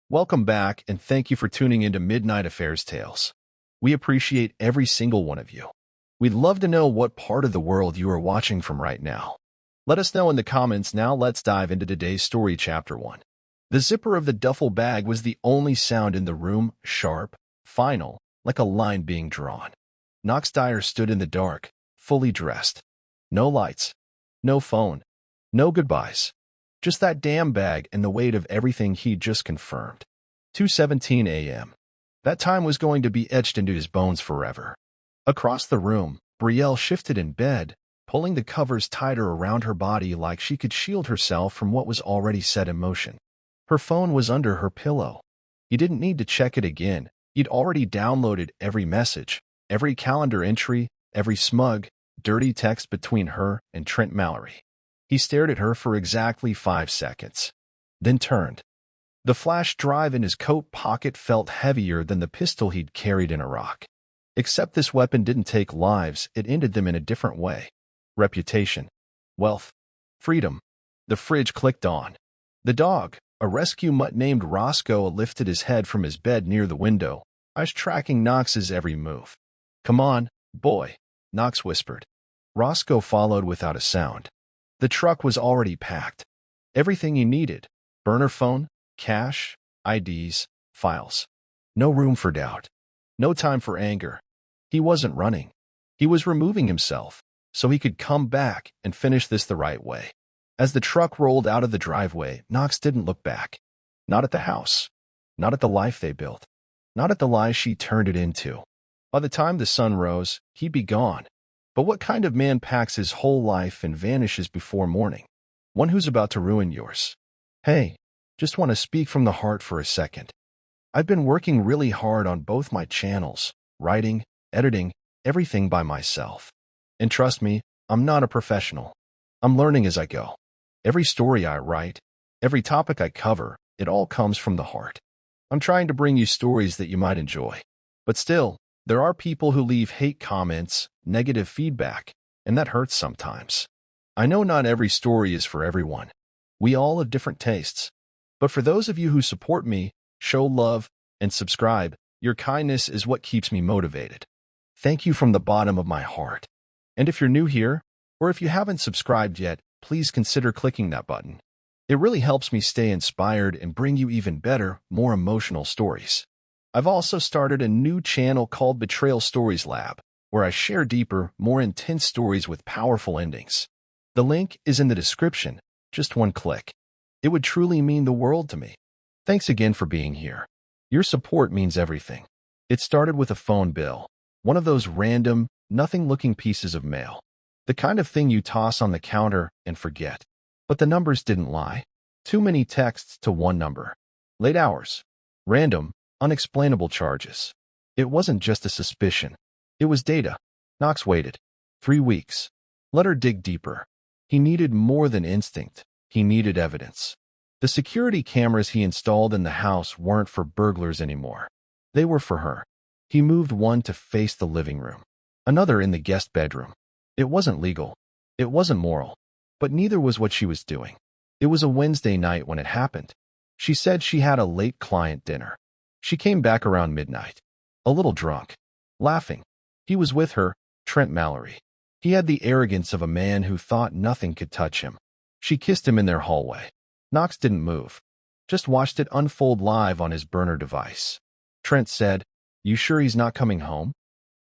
Welcome back, and thank you for tuning into Midnight Affairs Tales. We appreciate every single one of you. We'd love to know what part of the world you are watching from right now. Let us know in the comments. Now let's dive into today's story, Chapter 1. The zipper of the duffel bag was the only sound in the room, sharp, final, like a line being drawn. Knox Dyer stood in the dark, fully dressed. No lights, no phone, no goodbyes. Just that damn bag and the weight of everything he'd just confirmed. 2:17 a.m. That time was going to be etched into his bones forever. Across the room, Belle shifted in bed, pulling the covers tighter around her body like she could shield herself from what was already set in motion. Her phone was under her pillow. He didn't need to check it again. He'd already downloaded every message, every calendar entry, every smug, dirty text between her and Trent Mallory. He stared at her for exactly 5 seconds, then turned. The flash drive in his coat pocket felt heavier than the pistol he'd carried in Iraq. Except this weapon didn't take lives, it ended them in a different way. Reputation, wealth, freedom. The fridge clicked on. The dog, a rescue mutt named Roscoe, lifted his head from his bed near the window, eyes tracking Knox's every move. "Come on, boy," Knox whispered. Roscoe followed without a sound. The truck was already packed. Everything he needed: burner phone, cash, IDs, files. No room for doubt. No time for anger. He wasn't running. He was removing himself, so he could come back and finish this the right way. As the truck rolled out of the driveway, Knox didn't look back. Not at the house. Not at the life they built. Not at the lies she turned it into. By the time the sun rose, he'd be gone. But what kind of man packs his whole life and vanishes before morning? One who's about to ruin yours. Hey, just want to speak from the heart for a second. I've been working really hard on both my channels, writing, editing, everything by myself. And trust me, I'm not a professional. I'm learning as I go. Every story I write, every topic I cover, it all comes from the heart. I'm trying to bring you stories that you might enjoy. But still, there are people who leave hate comments, negative feedback, and that hurts sometimes. I know not every story is for everyone. We all have different tastes. But for those of you who support me, show love, and subscribe, your kindness is what keeps me motivated. Thank you from the bottom of my heart. And if you're new here, or if you haven't subscribed yet, please consider clicking that button. It really helps me stay inspired and bring you even better, more emotional stories. I've also started a new channel called Betrayal Stories Lab, where I share deeper, more intense stories with powerful endings. The link is in the description, just one click. It would truly mean the world to me. Thanks again for being here. Your support means everything. It started with a phone bill, one of those random, nothing-looking pieces of mail. The kind of thing you toss on the counter and forget. But the numbers didn't lie. Too many texts to one number. Late hours. Random, unexplainable charges. It wasn't just a suspicion. It was data. Knox waited. 3 weeks. Let her dig deeper. He needed more than instinct. He needed evidence. The security cameras he installed in the house weren't for burglars anymore. They were for her. He moved one to face the living room, another in the guest bedroom. It wasn't legal. It wasn't moral. But neither was what she was doing. It was a Wednesday night when it happened. She said she had a late client dinner. She came back around midnight, a little drunk, laughing. He was with her, Trent Mallory. He had the arrogance of a man who thought nothing could touch him. She kissed him in their hallway. Knox didn't move, just watched it unfold live on his burner device. Trent said, "You sure he's not coming home?"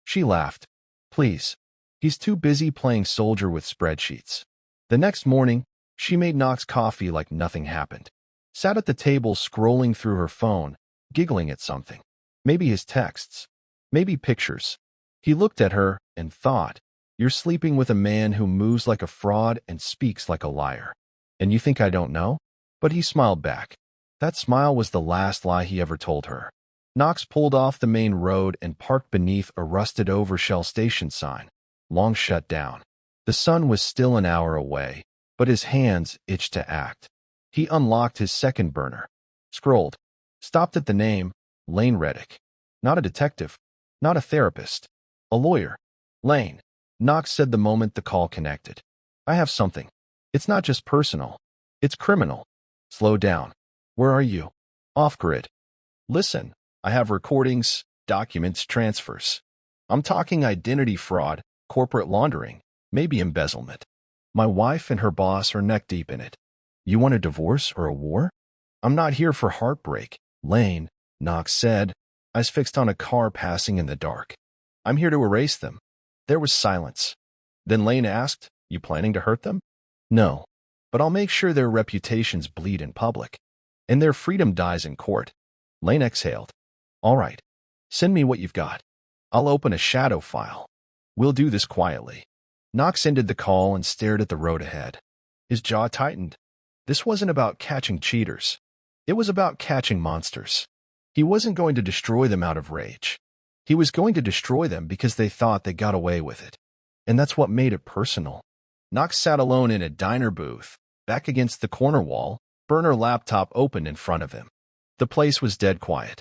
She laughed. "Please. He's too busy playing soldier with spreadsheets." The next morning, she made Knox coffee like nothing happened. Sat at the table scrolling through her phone, giggling at something. Maybe his texts. Maybe pictures. He looked at her and thought, "You're sleeping with a man who moves like a fraud and speaks like a liar. And you think I don't know?" But he smiled back. That smile was the last lie he ever told her. Knox pulled off the main road and parked beneath a rusted-over Shell station sign, long shut down. The sun was still an hour away, but his hands itched to act. He unlocked his second burner, scrolled, stopped at the name, Lane Reddick. Not a detective, not a therapist, a lawyer. "Lane," Knox said the moment the call connected. "I have something. It's not just personal. It's criminal." "Slow down. Where are you?" Off-grid. Listen, I have recordings, documents, transfers. I'm talking identity fraud, corporate laundering, maybe embezzlement. My wife and her boss are neck-deep in it. You want a divorce or a war? I'm not here for heartbreak, Lane, Knox said, eyes fixed on a car passing in the dark. I'm here to erase them. There was silence. Then Lane asked, You planning to hurt them? No, but I'll make sure their reputations bleed in public, and their freedom dies in court. Lane exhaled. All right, send me what you've got. I'll open a shadow file. We'll do this quietly. Knox ended the call and stared at the road ahead. His jaw tightened. This wasn't about catching cheaters. It was about catching monsters. He wasn't going to destroy them out of rage. He was going to destroy them because they thought they got away with it. And that's what made it personal. Knox sat alone in a diner booth, back against the corner wall, burner laptop open in front of him. The place was dead quiet.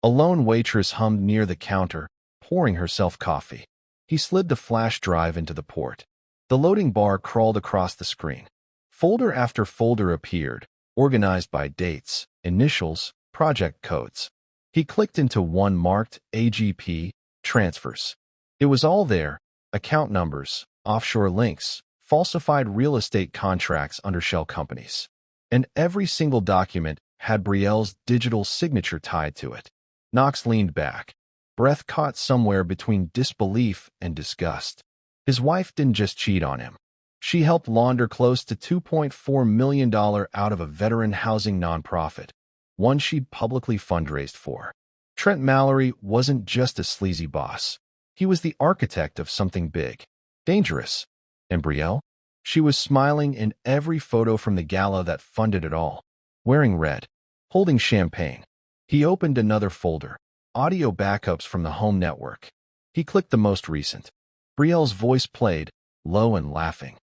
A lone waitress hummed near the counter, pouring herself coffee. He slid the flash drive into the port. The loading bar crawled across the screen. Folder after folder appeared, organized by dates, initials, project codes. He clicked into one marked AGP, transfers. It was all there, account numbers, offshore links, falsified real estate contracts under shell companies. And every single document had Brielle's digital signature tied to it. Knox leaned back, breath caught somewhere between disbelief and disgust. His wife didn't just cheat on him. She helped launder close to $2.4 million out of a veteran housing nonprofit, one she'd publicly fundraised for. Trent Mallory wasn't just a sleazy boss. He was the architect of something big, dangerous. And Brielle? She was smiling in every photo from the gala that funded it all, wearing red, holding champagne. He opened another folder, audio backups from the home network. He clicked the most recent. Brielle's voice played, low and laughing.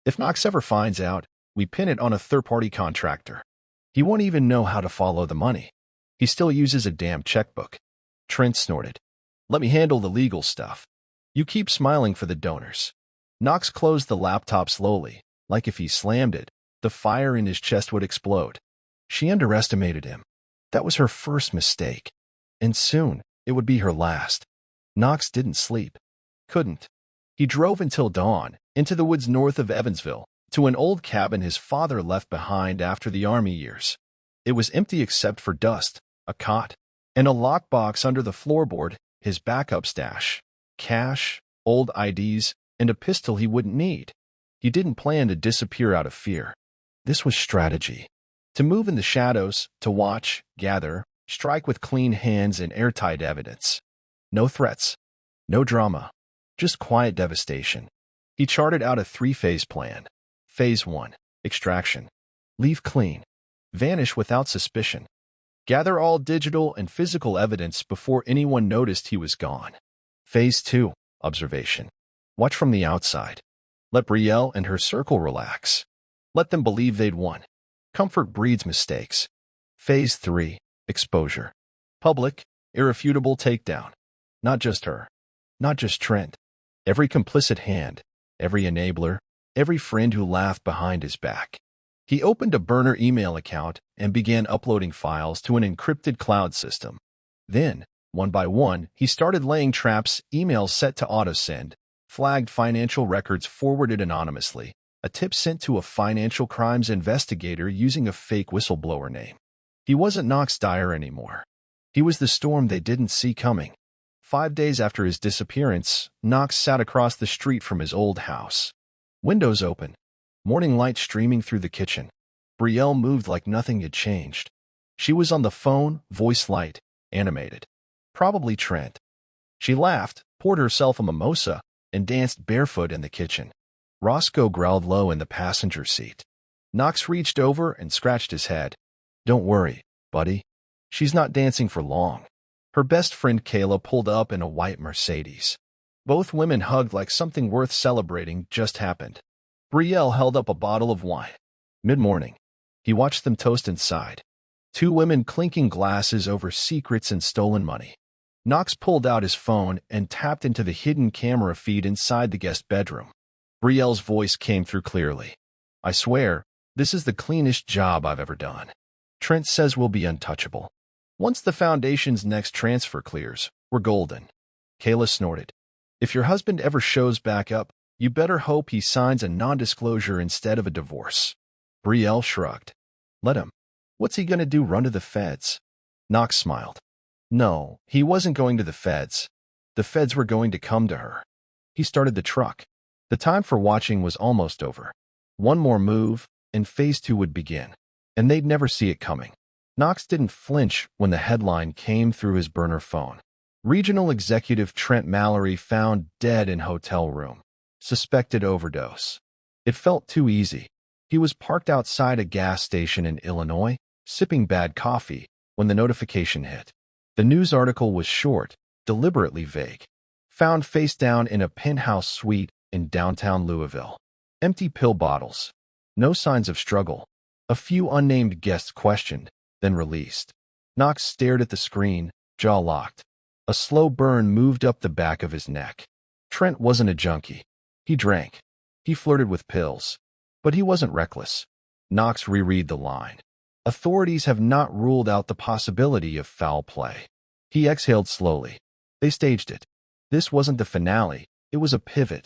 If Knox ever finds out, we pin it on a third-party contractor. He won't even know how to follow the money. He still uses a damn checkbook. Trent snorted. Let me handle the legal stuff. You keep smiling for the donors. Knox closed the laptop slowly, like if he slammed it, the fire in his chest would explode. She underestimated him. That was her first mistake. And soon, it would be her last. Knox didn't sleep. Couldn't. He drove until dawn, into the woods north of Evansville, to an old cabin his father left behind after the Army years. It was empty except for dust, a cot, and a lockbox under the floorboard, his backup stash, cash, old IDs, and a pistol he wouldn't need. He didn't plan to disappear out of fear. This was strategy. To move in the shadows, to watch, gather, strike with clean hands and airtight evidence. No threats. No drama. Just quiet devastation. He charted out a three-phase plan. Phase 1. Extraction. Leave clean. Vanish without suspicion. Gather all digital and physical evidence before anyone noticed he was gone. Phase 2. Observation. Watch from the outside. Let Brielle and her circle relax. Let them believe they'd won. Comfort breeds mistakes. Phase 3. Exposure. Public, irrefutable takedown. Not just her. Not just Trent. Every complicit hand. Every enabler. Every friend who laughed behind his back. He opened a burner email account and began uploading files to an encrypted cloud system. Then, one by one, he started laying traps, emails set to autosend, flagged financial records forwarded anonymously, a tip sent to a financial crimes investigator using a fake whistleblower name. He wasn't Knox Dyer anymore. He was the storm they didn't see coming. 5 days after his disappearance, Knox sat across the street from his old house. Windows open. Morning light streaming through the kitchen. Brielle moved like nothing had changed. She was on the phone, voice light, animated. Probably Trent. She laughed, poured herself a mimosa, and danced barefoot in the kitchen. Roscoe growled low in the passenger seat. Knox reached over and scratched his head. Don't worry, buddy. She's not dancing for long. Her best friend Kayla pulled up in a white Mercedes. Both women hugged like something worth celebrating just happened. Brielle held up a bottle of wine. Mid-morning, he watched them toast inside. 2 women clinking glasses over secrets and stolen money. Knox pulled out his phone and tapped into the hidden camera feed inside the guest bedroom. Brielle's voice came through clearly. I swear, this is the cleanest job I've ever done. Trent says we'll be untouchable. Once the foundation's next transfer clears, we're golden. Kayla snorted. If your husband ever shows back up, you better hope he signs a non-disclosure instead of a divorce. Belle shrugged. Let him. What's he gonna do, run to the feds? Knox smiled. No, he wasn't going to the feds. The feds were going to come to her. He started the truck. The time for watching was almost over. One more move, and phase 2 would begin. And they'd never see it coming. Knox didn't flinch when the headline came through his burner phone. Regional Executive Trent Mallory found dead in hotel room. Suspected overdose. It felt too easy. He was parked outside a gas station in Illinois, sipping bad coffee, when the notification hit. The news article was short, deliberately vague. Found face down in a penthouse suite in downtown Louisville. Empty pill bottles. No signs of struggle. A few unnamed guests questioned, then released. Knox stared at the screen, jaw locked. A slow burn moved up the back of his neck. Trent wasn't a junkie. He drank. He flirted with pills. But he wasn't reckless. Knox reread the line. Authorities have not ruled out the possibility of foul play. He exhaled slowly. They staged it. This wasn't the finale. It was a pivot.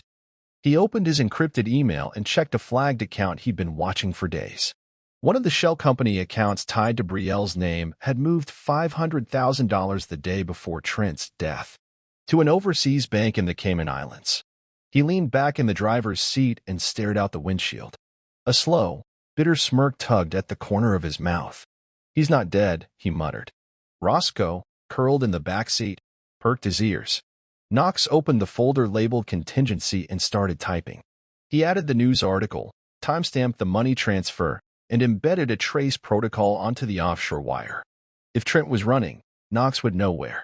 He opened his encrypted email and checked a flagged account he'd been watching for days. One of the shell company accounts tied to Belle's name had moved $500,000 the day before Trent's death to an overseas bank in the Cayman Islands. He leaned back in the driver's seat and stared out the windshield. A slow, bitter smirk tugged at the corner of his mouth. He's not dead, he muttered. Roscoe, curled in the back seat, perked his ears. Knox opened the folder labeled contingency and started typing. He added the news article, timestamped the money transfer, and embedded a trace protocol onto the offshore wire. If Trent was running, Knox would know where.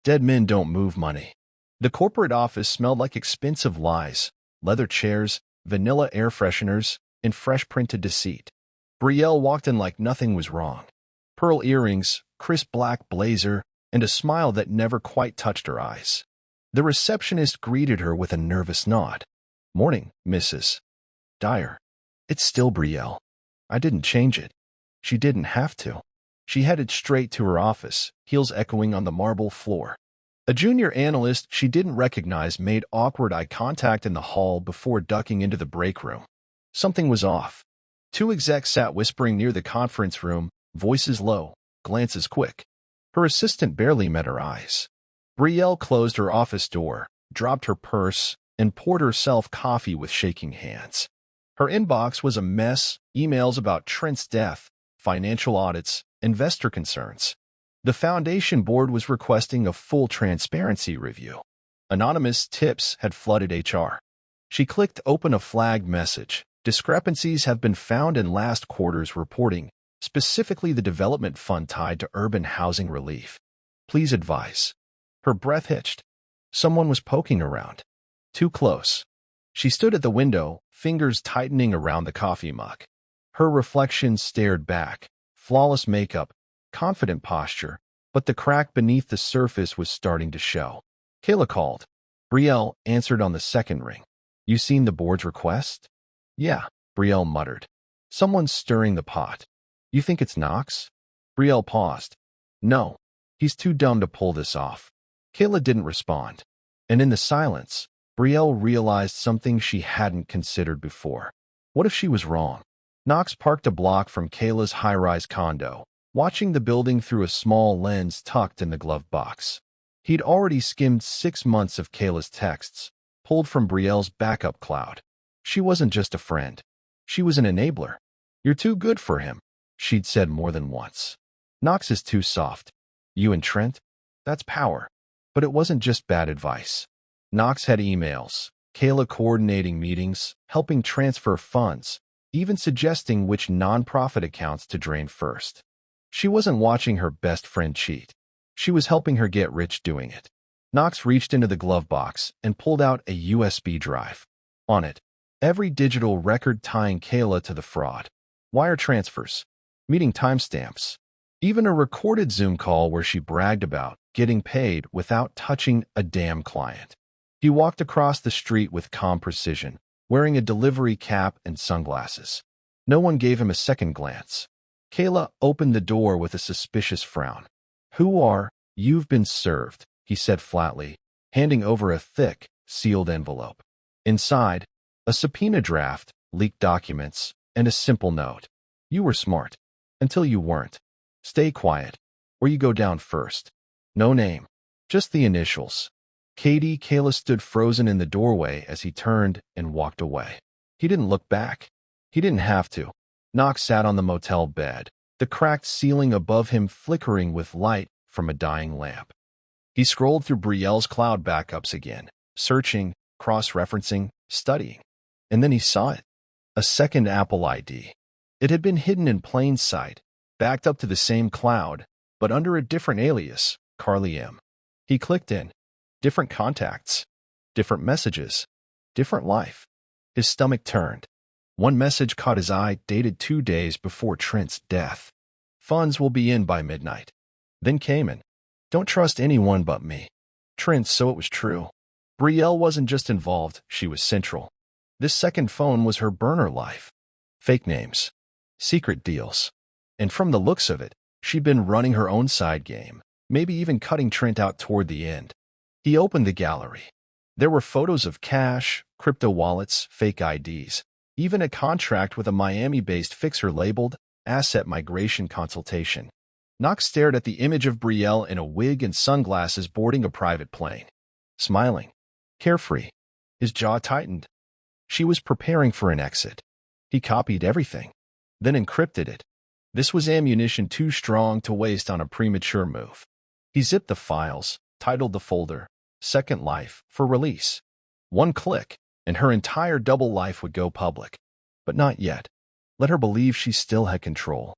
Dead men don't move money. The corporate office smelled like expensive lies, leather chairs, vanilla air fresheners, and fresh printed deceit. Belle walked in like nothing was wrong. Pearl earrings, crisp black blazer, and a smile that never quite touched her eyes. The receptionist greeted her with a nervous nod. Morning, Mrs. Dyer. It's still Belle. I didn't change it. She didn't have to. She headed straight to her office, heels echoing on the marble floor. A junior analyst she didn't recognize made awkward eye contact in the hall before ducking into the break room. Something was off. Two execs sat whispering near the conference room, voices low, glances quick. Her assistant barely met her eyes. Belle closed her office door, dropped her purse, and poured herself coffee with shaking hands. Her inbox was a mess, emails about Trent's death, financial audits, investor concerns. The foundation board was requesting a full transparency review. Anonymous tips had flooded HR. She clicked open a flagged message. Discrepancies have been found in last quarter's reporting, specifically the development fund tied to urban housing relief. Please advise. Her breath hitched. Someone was poking around. Too close. She stood at the window, fingers tightening around the coffee mug. Her reflection stared back. Flawless makeup, confident posture, but the crack beneath the surface was starting to show. Kayla called. Belle answered on the second ring. You seen the board's request? Yeah, Belle muttered. Someone's stirring the pot. You think it's Knox? Belle paused. No, he's too dumb to pull this off. Kayla didn't respond. And in the silence, Belle realized something she hadn't considered before. What if she was wrong? Knox parked a block from Kayla's high-rise condo, watching the building through a small lens tucked in the glove box. He'd already skimmed 6 months of Kayla's texts, pulled from Belle's backup cloud. She wasn't just a friend. She was an enabler. You're too good for him, she'd said more than once. Knox is too soft. You and Trent? That's power. But it wasn't just bad advice. Knox had emails, Kayla coordinating meetings, helping transfer funds, even suggesting which nonprofit accounts to drain first. She wasn't watching her best friend cheat. She was helping her get rich doing it. Knox reached into the glove box and pulled out a USB drive. On it, every digital record tying Kayla to the fraud. Wire transfers, meeting timestamps, even a recorded Zoom call where she bragged about getting paid without touching a damn client. He walked across the street with calm precision, wearing a delivery cap and sunglasses. No one gave him a second glance. Kayla opened the door with a suspicious frown. "Who are? You've been served," he said flatly, handing over a thick, sealed envelope. Inside, a subpoena draft, leaked documents, and a simple note. "You were smart. Until you weren't. Stay quiet, or you go down first." No name, just the initials. Kayla stood frozen in the doorway as he turned and walked away. He didn't look back. He didn't have to. Knox sat on the motel bed, the cracked ceiling above him flickering with light from a dying lamp. He scrolled through Brielle's cloud backups again, searching, cross-referencing, studying. And then he saw it. A second Apple ID. It had been hidden in plain sight, backed up to the same cloud, but under a different alias, Carly M. He clicked in. Different contacts. Different messages. Different life. His stomach turned. One message caught his eye, dated 2 days before Trent's death. "Funds will be in by midnight." Then Cayman. "Don't trust anyone but me." Trent, so it was true. Brielle wasn't just involved, she was central. This second phone was her burner life. Fake names. Secret deals. And from the looks of it, she'd been running her own side game, maybe even cutting Trent out toward the end. He opened the gallery. There were photos of cash, crypto wallets, fake IDs, even a contract with a Miami-based fixer labeled Asset Migration Consultation. Knox stared at the image of Brielle in a wig and sunglasses boarding a private plane. Smiling. Carefree. His jaw tightened. She was preparing for an exit. He copied everything, then encrypted it. This was ammunition too strong to waste on a premature move. He zipped the files, titled the folder, Second Life, for release. One click, and her entire double life would go public. But not yet. Let her believe she still had control.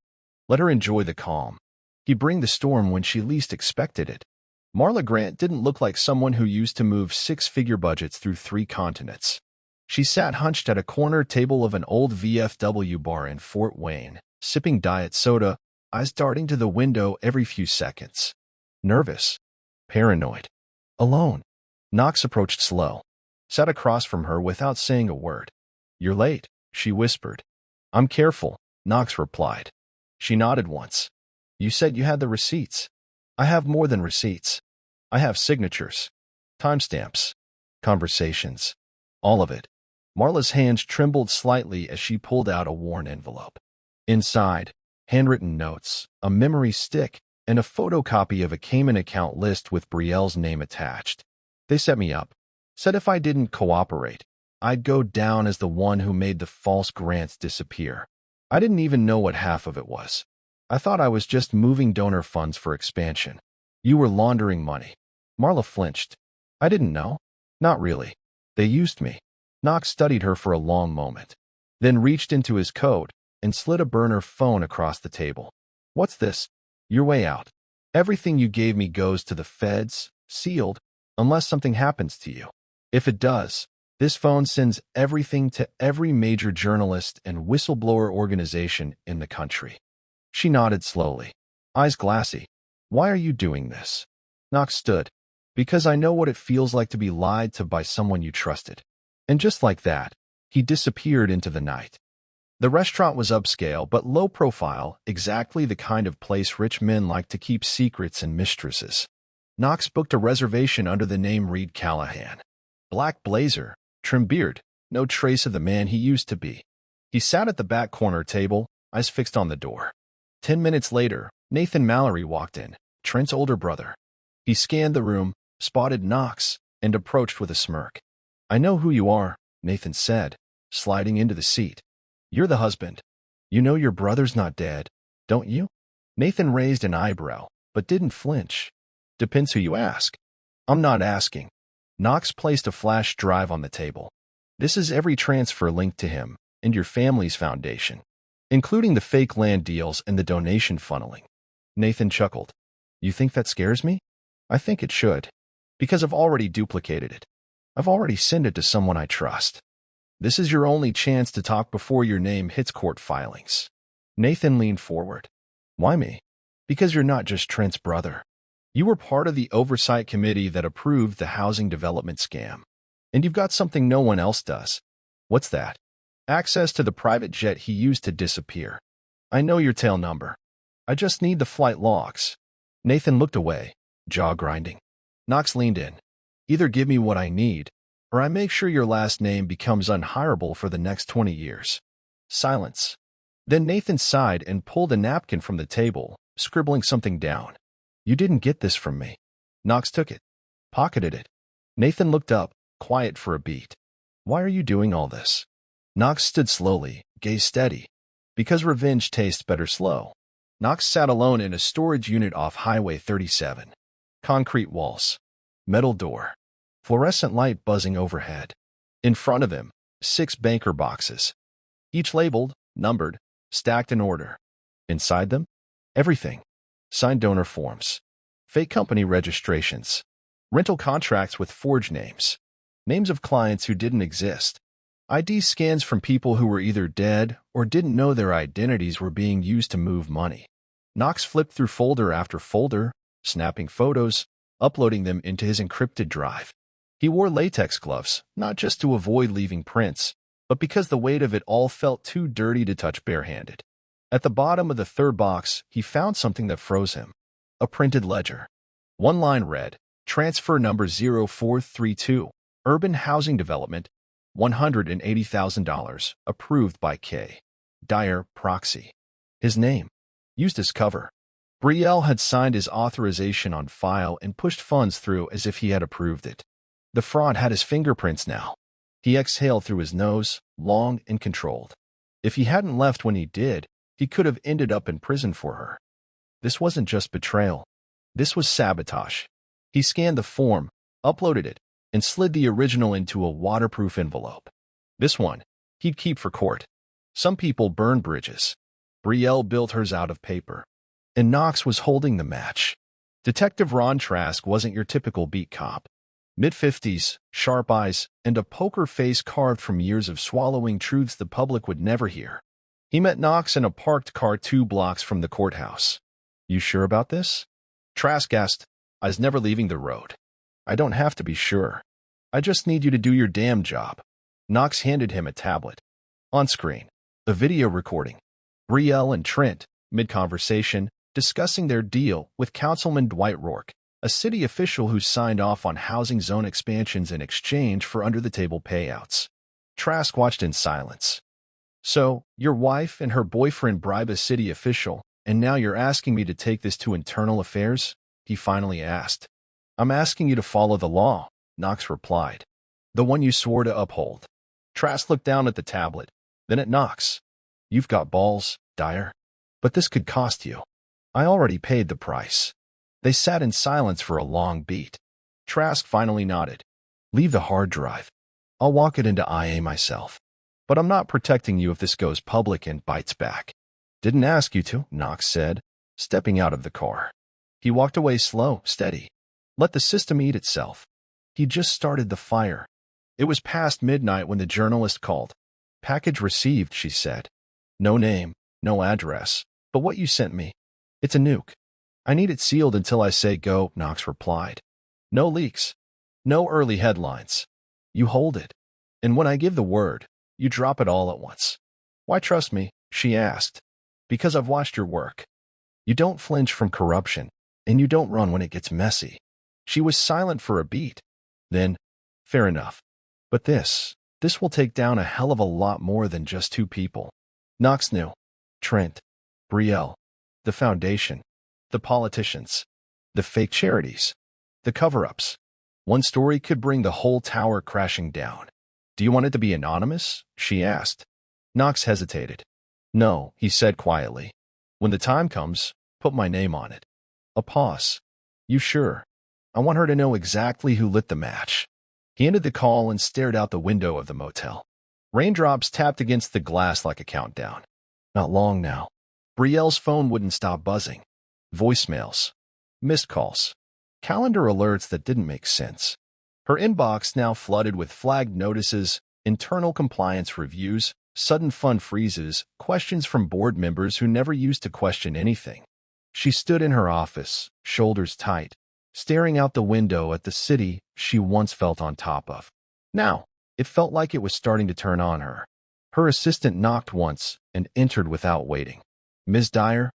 Let her enjoy the calm. He'd bring the storm when she least expected it. Marla Grant didn't look like someone who used to move 6-figure budgets through 3 continents. She sat hunched at a corner table of an old VFW bar in Fort Wayne, sipping diet soda, eyes darting to the window every few seconds. Nervous. Paranoid. Alone. Knox approached slow. Sat across from her without saying a word. "You're late," she whispered. "I'm careful," Knox replied. She nodded once. "You said you had the receipts." "I have more than receipts. I have signatures. Timestamps. Conversations. All of it." Marla's hands trembled slightly as she pulled out a worn envelope. Inside, handwritten notes, a memory stick, and a photocopy of a Cayman account list with Brielle's name attached. "They set me up. Said if I didn't cooperate, I'd go down as the one who made the false grants disappear. I didn't even know what half of it was. I thought I was just moving donor funds for expansion. You were laundering money." Marla flinched. "I didn't know." "Not really. They used me." Knox studied her for a long moment, then reached into his coat and slid a burner phone across the table. "What's this?" "Your way out. Everything you gave me goes to the feds, sealed, unless something happens to you. If it does, this phone sends everything to every major journalist and whistleblower organization in the country." She nodded slowly, eyes glassy. "Why are you doing this?" Knox stood. "Because I know what it feels like to be lied to by someone you trusted." And just like that, he disappeared into the night. The restaurant was upscale but low profile, exactly the kind of place rich men like to keep secrets and mistresses. Knox booked a reservation under the name Reed Callahan. Black blazer, trim beard, no trace of the man he used to be. He sat at the back corner table, eyes fixed on the door. 10 minutes later, Nathan Mallory walked in, Trent's older brother. He scanned the room, spotted Knox, and approached with a smirk. "I know who you are," Nathan said, sliding into the seat. "You're the husband. You know your brother's not dead, don't you?" Nathan raised an eyebrow, but didn't flinch. "Depends who you ask." "I'm not asking." Knox placed a flash drive on the table. "This is every transfer linked to him and your family's foundation, including the fake land deals and the donation funneling." Nathan chuckled. "You think that scares me?" "I think it should, because I've already duplicated it. I've already sent it to someone I trust. This is your only chance to talk before your name hits court filings." Nathan leaned forward. "Why me?" "Because you're not just Trent's brother. You were part of the oversight committee that approved the housing development scam. And you've got something no one else does." "What's that?" "Access to the private jet he used to disappear." I know your tail number. I just need the flight logs. Nathan looked away, jaw grinding. Knox leaned in. Either give me what I need, or I make sure your last name becomes unhireable for the next 20 years. Silence. Then Nathan sighed and pulled a napkin from the table, scribbling something down. You didn't get this from me. Knox took it, pocketed it. Nathan looked up, quiet for a beat. Why are you doing all this? Knox stood slowly, gaze steady. Because revenge tastes better slow. Knox sat alone in a storage unit off Highway 37. Concrete walls. Metal door. Fluorescent light buzzing overhead. In front of him, 6 banker boxes. Each labeled, numbered, stacked in order. Inside them, everything. Signed donor forms. Fake company registrations. Rental contracts with forged names. Names of clients who didn't exist. ID scans from people who were either dead or didn't know their identities were being used to move money. Knox flipped through folder after folder, snapping photos, uploading them into his encrypted drive. He wore latex gloves, not just to avoid leaving prints, but because the weight of it all felt too dirty to touch barehanded. At the bottom of the third box, he found something that froze him. A printed ledger. One line read, Transfer number 0432, Urban Housing Development, $180,000, approved by K. Dyer, proxy. His name, used as cover. Belle had signed his authorization on file and pushed funds through as if he had approved it. The fraud had his fingerprints now. He exhaled through his nose, long and controlled. If he hadn't left when he did, he could have ended up in prison for her. This wasn't just betrayal. This was sabotage. He scanned the form, uploaded it, and slid the original into a waterproof envelope. This one, he'd keep for court. Some people burn bridges. Belle built hers out of paper. And Knox was holding the match. Detective Ron Trask wasn't your typical beat cop. Mid-50s, sharp eyes, and a poker face carved from years of swallowing truths the public would never hear. He met Knox in a parked car 2 blocks from the courthouse. You sure about this? Trask asked. I was never leaving the road. I don't have to be sure. I just need you to do your damn job. Knox handed him a tablet. On screen, a video recording. Belle and Trent, mid-conversation, discussing their deal with Councilman Dwight Rourke, a city official who signed off on housing zone expansions in exchange for under-the-table payouts. Trask watched in silence. So, your wife and her boyfriend bribe a city official, and now you're asking me to take this to internal affairs? He finally asked. I'm asking you to follow the law, Knox replied. The one you swore to uphold. Trask looked down at the tablet, then at Knox. You've got balls, Dyer. But this could cost you. I already paid the price. They sat in silence for a long beat. Trask finally nodded. Leave the hard drive. I'll walk it into IA myself. But I'm not protecting you if this goes public and bites back. Didn't ask you to, Knox said, stepping out of the car. He walked away slow, steady. Let the system eat itself. He just started the fire. It was past midnight when the journalist called. Package received, she said. No name, no address, but what you sent me. It's a nuke. I need it sealed until I say go, Knox replied. No leaks. No early headlines. You hold it. And when I give the word, you drop it all at once. Why trust me? She asked. Because I've watched your work. You don't flinch from corruption, and you don't run when it gets messy. She was silent for a beat. Then, fair enough. But this will take down a hell of a lot more than just 2 people. Knox knew. Trent, Belle, the foundation, the politicians, the fake charities, the cover-ups. One story could bring the whole tower crashing down. Do you want it to be anonymous? She asked. Knox hesitated. No, he said quietly. When the time comes, put my name on it. A pause. You sure? I want her to know exactly who lit the match. He ended the call and stared out the window of the motel. Raindrops tapped against the glass like a countdown. Not long now. Brielle's phone wouldn't stop buzzing. Voicemails. Missed calls. Calendar alerts that didn't make sense. Her inbox now flooded with flagged notices, internal compliance reviews, sudden fund freezes, questions from board members who never used to question anything. She stood in her office, shoulders tight, staring out the window at the city she once felt on top of. Now, it felt like it was starting to turn on her. Her assistant knocked once and entered without waiting. Ms. Dyer?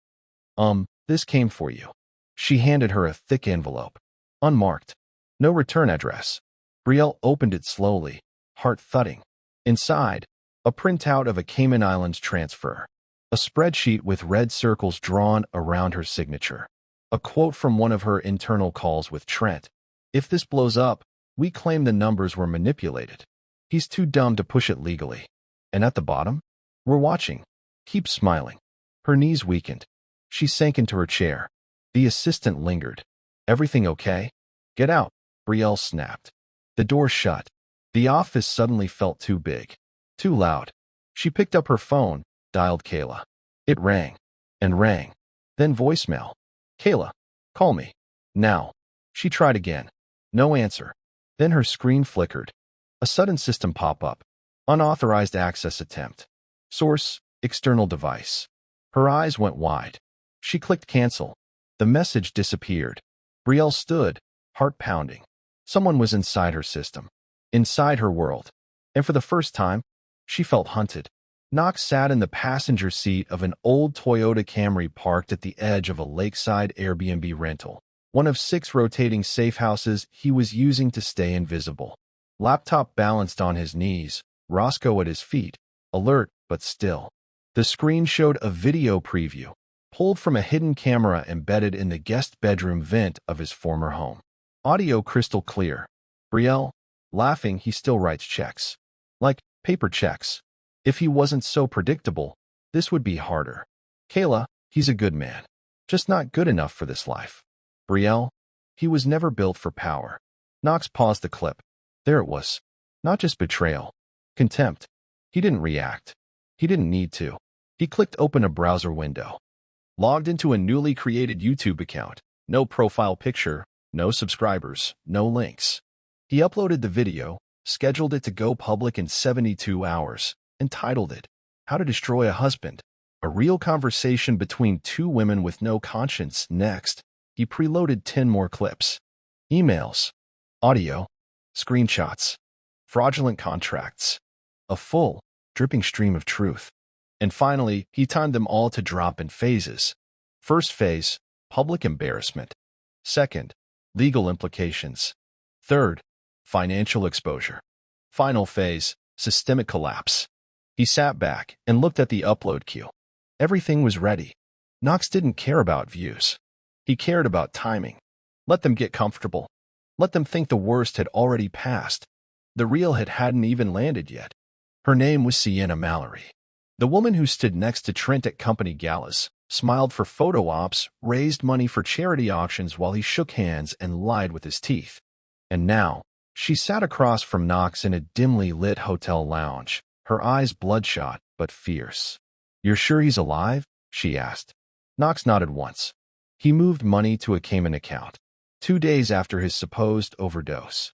This came for you. She handed her a thick envelope. Unmarked. No return address. Brielle opened it slowly, heart thudding. Inside, a printout of a Cayman Islands transfer. A spreadsheet with red circles drawn around her signature. A quote from one of her internal calls with Trent. If this blows up, we claim the numbers were manipulated. He's too dumb to push it legally. And at the bottom? We're watching. Keep smiling. Her knees weakened. She sank into her chair. The assistant lingered. Everything okay? Get out, Brielle snapped. The door shut. The office suddenly felt too big. Too loud. She picked up her phone, dialed Kayla. It rang. And rang. Then voicemail. Kayla, call me. Now. She tried again. No answer. Then her screen flickered. A sudden system pop-up. Unauthorized access attempt. Source, external device. Her eyes went wide. She clicked cancel. The message disappeared. Brielle stood, heart pounding. Someone was inside her system. Inside her world. And for the first time, she felt hunted. Knox sat in the passenger seat of an old Toyota Camry parked at the edge of a lakeside Airbnb rental. One of 6 rotating safe houses he was using to stay invisible. Laptop balanced on his knees, Roscoe at his feet, alert but still. The screen showed a video preview, pulled from a hidden camera embedded in the guest bedroom vent of his former home. Audio crystal clear. Brielle, laughing, he still writes checks. Like paper checks. If he wasn't so predictable, this would be harder. Kayla, he's a good man. Just not good enough for this life. Brielle, he was never built for power. Knox paused the clip. There it was. Not just betrayal. Contempt. He didn't react. He didn't need to. He clicked open a browser window. Logged into a newly created YouTube account. No profile picture, no subscribers, no links. He uploaded the video, scheduled it to go public in 72 hours, and titled it, How to Destroy a Husband. A real conversation between 2 women with no conscience. Next, he preloaded 10 more clips. Emails, audio, screenshots, fraudulent contracts. A full, dripping stream of truth. And finally, he timed them all to drop in phases. First phase, public embarrassment. Second, legal implications. Third, financial exposure. Final phase, systemic collapse. He sat back and looked at the upload queue. Everything was ready. Knox didn't care about views. He cared about timing. Let them get comfortable. Let them think the worst had already passed. The real hadn't even landed yet. Her name was Sienna Mallory. The woman who stood next to Trent at company galas, smiled for photo ops, raised money for charity auctions while he shook hands and lied with his teeth. And now, she sat across from Knox in a dimly lit hotel lounge, her eyes bloodshot but fierce. You're sure he's alive? She asked. Knox nodded once. He moved money to a Cayman account. 2 days after his supposed overdose.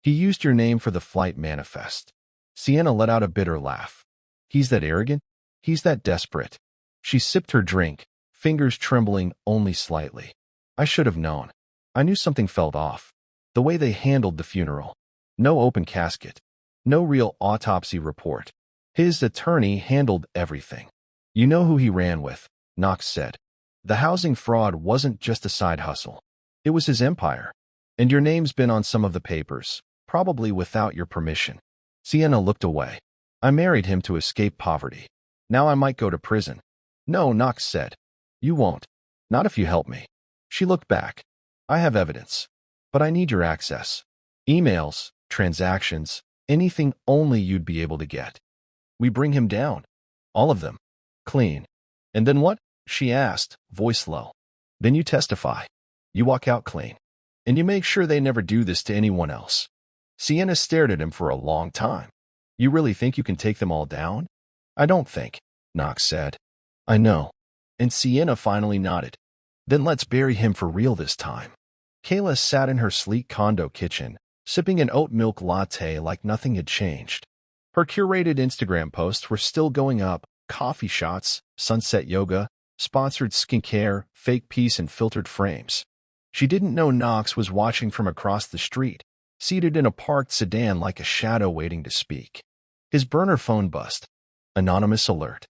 He used your name for the flight manifest. Sienna let out a bitter laugh. He's that arrogant? He's that desperate. She sipped her drink, fingers trembling only slightly. I should have known. I knew something felt off. The way they handled the funeral. No open casket. No real autopsy report. His attorney handled everything. You know who he ran with, Knox said. The housing fraud wasn't just a side hustle. It was his empire. And your name's been on some of the papers, probably without your permission. Sienna looked away. I married him to escape poverty. Now I might go to prison. No, Knox said. You won't. Not if you help me. She looked back. I have evidence. But I need your access. Emails, transactions, anything only you'd be able to get. We bring him down. All of them. Clean. And then what? She asked, voice low. Then you testify. You walk out clean. And you make sure they never do this to anyone else. Sienna stared at him for a long time. You really think you can take them all down? I don't think, Knox said. I know. And Sienna finally nodded. Then let's bury him for real this time. Kayla sat in her sleek condo kitchen, sipping an oat milk latte like nothing had changed. Her curated Instagram posts were still going up, coffee shots, sunset yoga, sponsored skincare, fake peace and filtered frames. She didn't know Knox was watching from across the street, seated in a parked sedan like a shadow waiting to speak. His burner phone buzzed. Anonymous alert.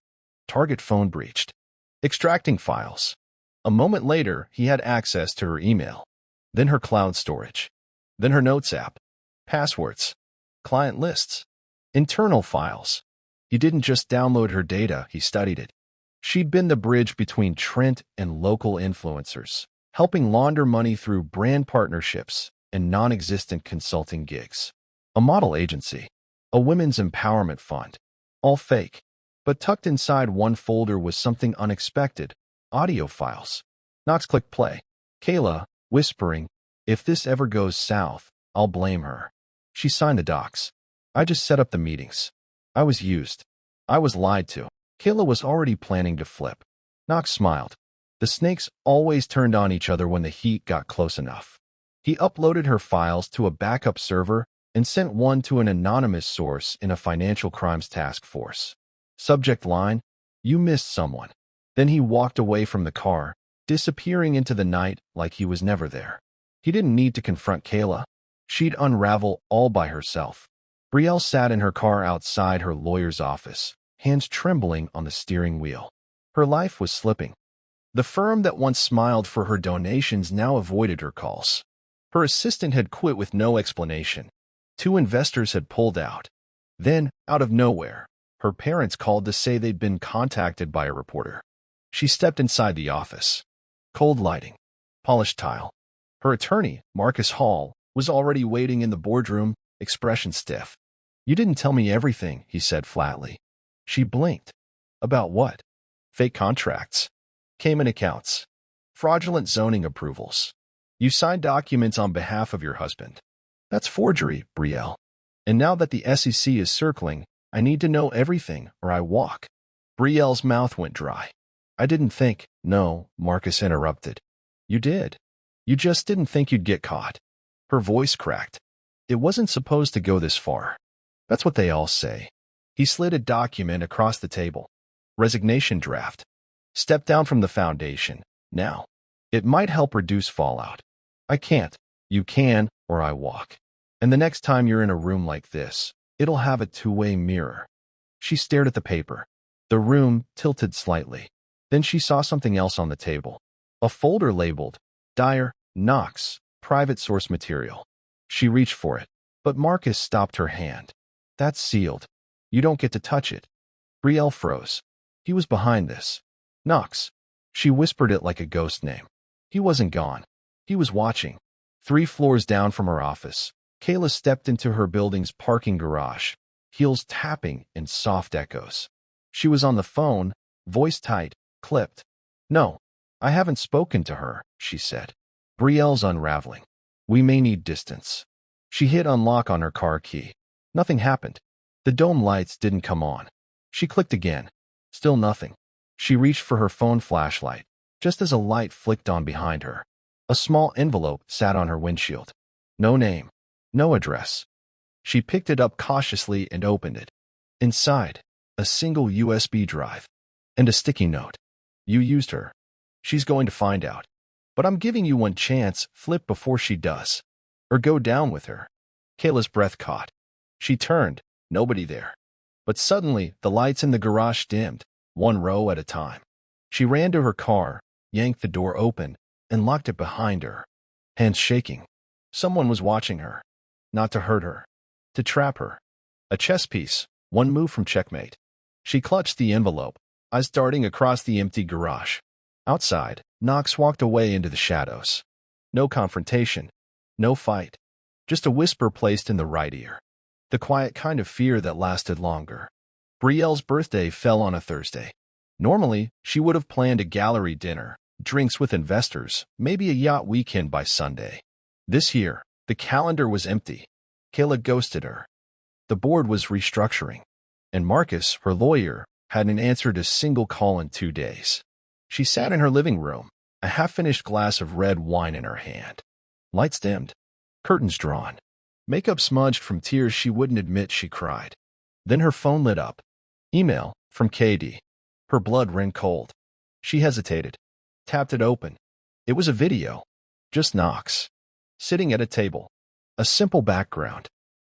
Target phone breached. extracting files. A moment later, he had access to her email, then her cloud storage, then her notes app, passwords, client lists, internal files. He didn't just download her data, he studied it. She'd been the bridge between Trent and local influencers, helping launder money through brand partnerships and non-existent consulting gigs. A model agency, a women's empowerment fund, all fake. But tucked inside one folder was something unexpected: audio files. Knox clicked play. Kayla, whispering, "If this ever goes south, I'll blame her." She signed the docs. "I just set up the meetings. I was used. I was lied to." Kayla was already planning to flip. Knox smiled. The snakes always turned on each other when the heat got close enough. He uploaded her files to a backup server and sent one to an anonymous source in a financial crimes task force. Subject line: "You missed someone." Then he walked away from the car, disappearing into the night like he was never there. He didn't need to confront Kayla. She'd unravel all by herself. Belle sat in her car outside her lawyer's office, hands trembling on the steering wheel. Her life was slipping. The firm that once smiled for her donations now avoided her calls. Her assistant had quit with no explanation. 2 investors had pulled out. Then, out of nowhere, her parents called to say they'd been contacted by a reporter. She stepped inside the office. Cold lighting, polished tile. Her attorney, Marcus Hall, was already waiting in the boardroom, expression stiff. "You didn't tell me everything," he said flatly. She blinked. "About what?" "Fake contracts. Cayman accounts. Fraudulent zoning approvals. You signed documents on behalf of your husband." "That's forgery, Belle. And now that the SEC is circling, I need to know everything or I walk." Brielle's mouth went dry. "I didn't think—" "No," Marcus interrupted. "You did. You just didn't think you'd get caught." Her voice cracked. "It wasn't supposed to go this far." "That's what they all say." He slid a document across the table. "Resignation draft. Step down from the foundation. Now. It might help reduce fallout." "I can't." "You can, or I walk. And the next time you're in a room like this, it'll have a two-way mirror." She stared at the paper. The room tilted slightly. Then she saw something else on the table. A folder labeled Dyer, Knox, Private Source Material. She reached for it, but Marcus stopped her hand. "That's sealed. You don't get to touch it." Belle froze. He was behind this. "Knox." She whispered it like a ghost name. He wasn't gone. He was watching. 3 floors down from her office, Kayla stepped into her building's parking garage, heels tapping in soft echoes. She was on the phone, voice tight, clipped. "No, I haven't spoken to her," she said. "Brielle's unraveling. We may need distance." She hit unlock on her car key. Nothing happened. The dome lights didn't come on. She clicked again. Still nothing. She reached for her phone flashlight, just as a light flicked on behind her. A small envelope sat on her windshield. No name. No address. She picked it up cautiously and opened it. Inside, a single USB drive and a sticky note. "You used her. She's going to find out. But I'm giving you one chance. Flip before she does. Or go down with her." Kayla's breath caught. She turned. Nobody there. But suddenly, the lights in the garage dimmed, 1 row at a time. She ran to her car, yanked the door open, and locked it behind her, hands shaking. Someone was watching her. Not to hurt her. To trap her. A chess piece, 1 move from checkmate. She clutched the envelope, eyes darting across the empty garage. Outside, Knox walked away into the shadows. No confrontation. No fight. Just a whisper placed in the right ear. The quiet kind of fear that lasted longer. Brielle's birthday fell on a Thursday. Normally, she would have planned a gallery dinner, drinks with investors, maybe a yacht weekend by Sunday. This year, the calendar was empty. Kayla ghosted her. The board was restructuring, and Marcus, her lawyer, hadn't answered a single call in 2 days. She sat in her living room, a half-finished glass of red wine in her hand. Lights dimmed, curtains drawn, makeup smudged from tears she wouldn't admit she cried. Then her phone lit up. Email from KD. Her blood ran cold. She hesitated, tapped it open. It was a video. Just Knox, sitting at a table. A simple background.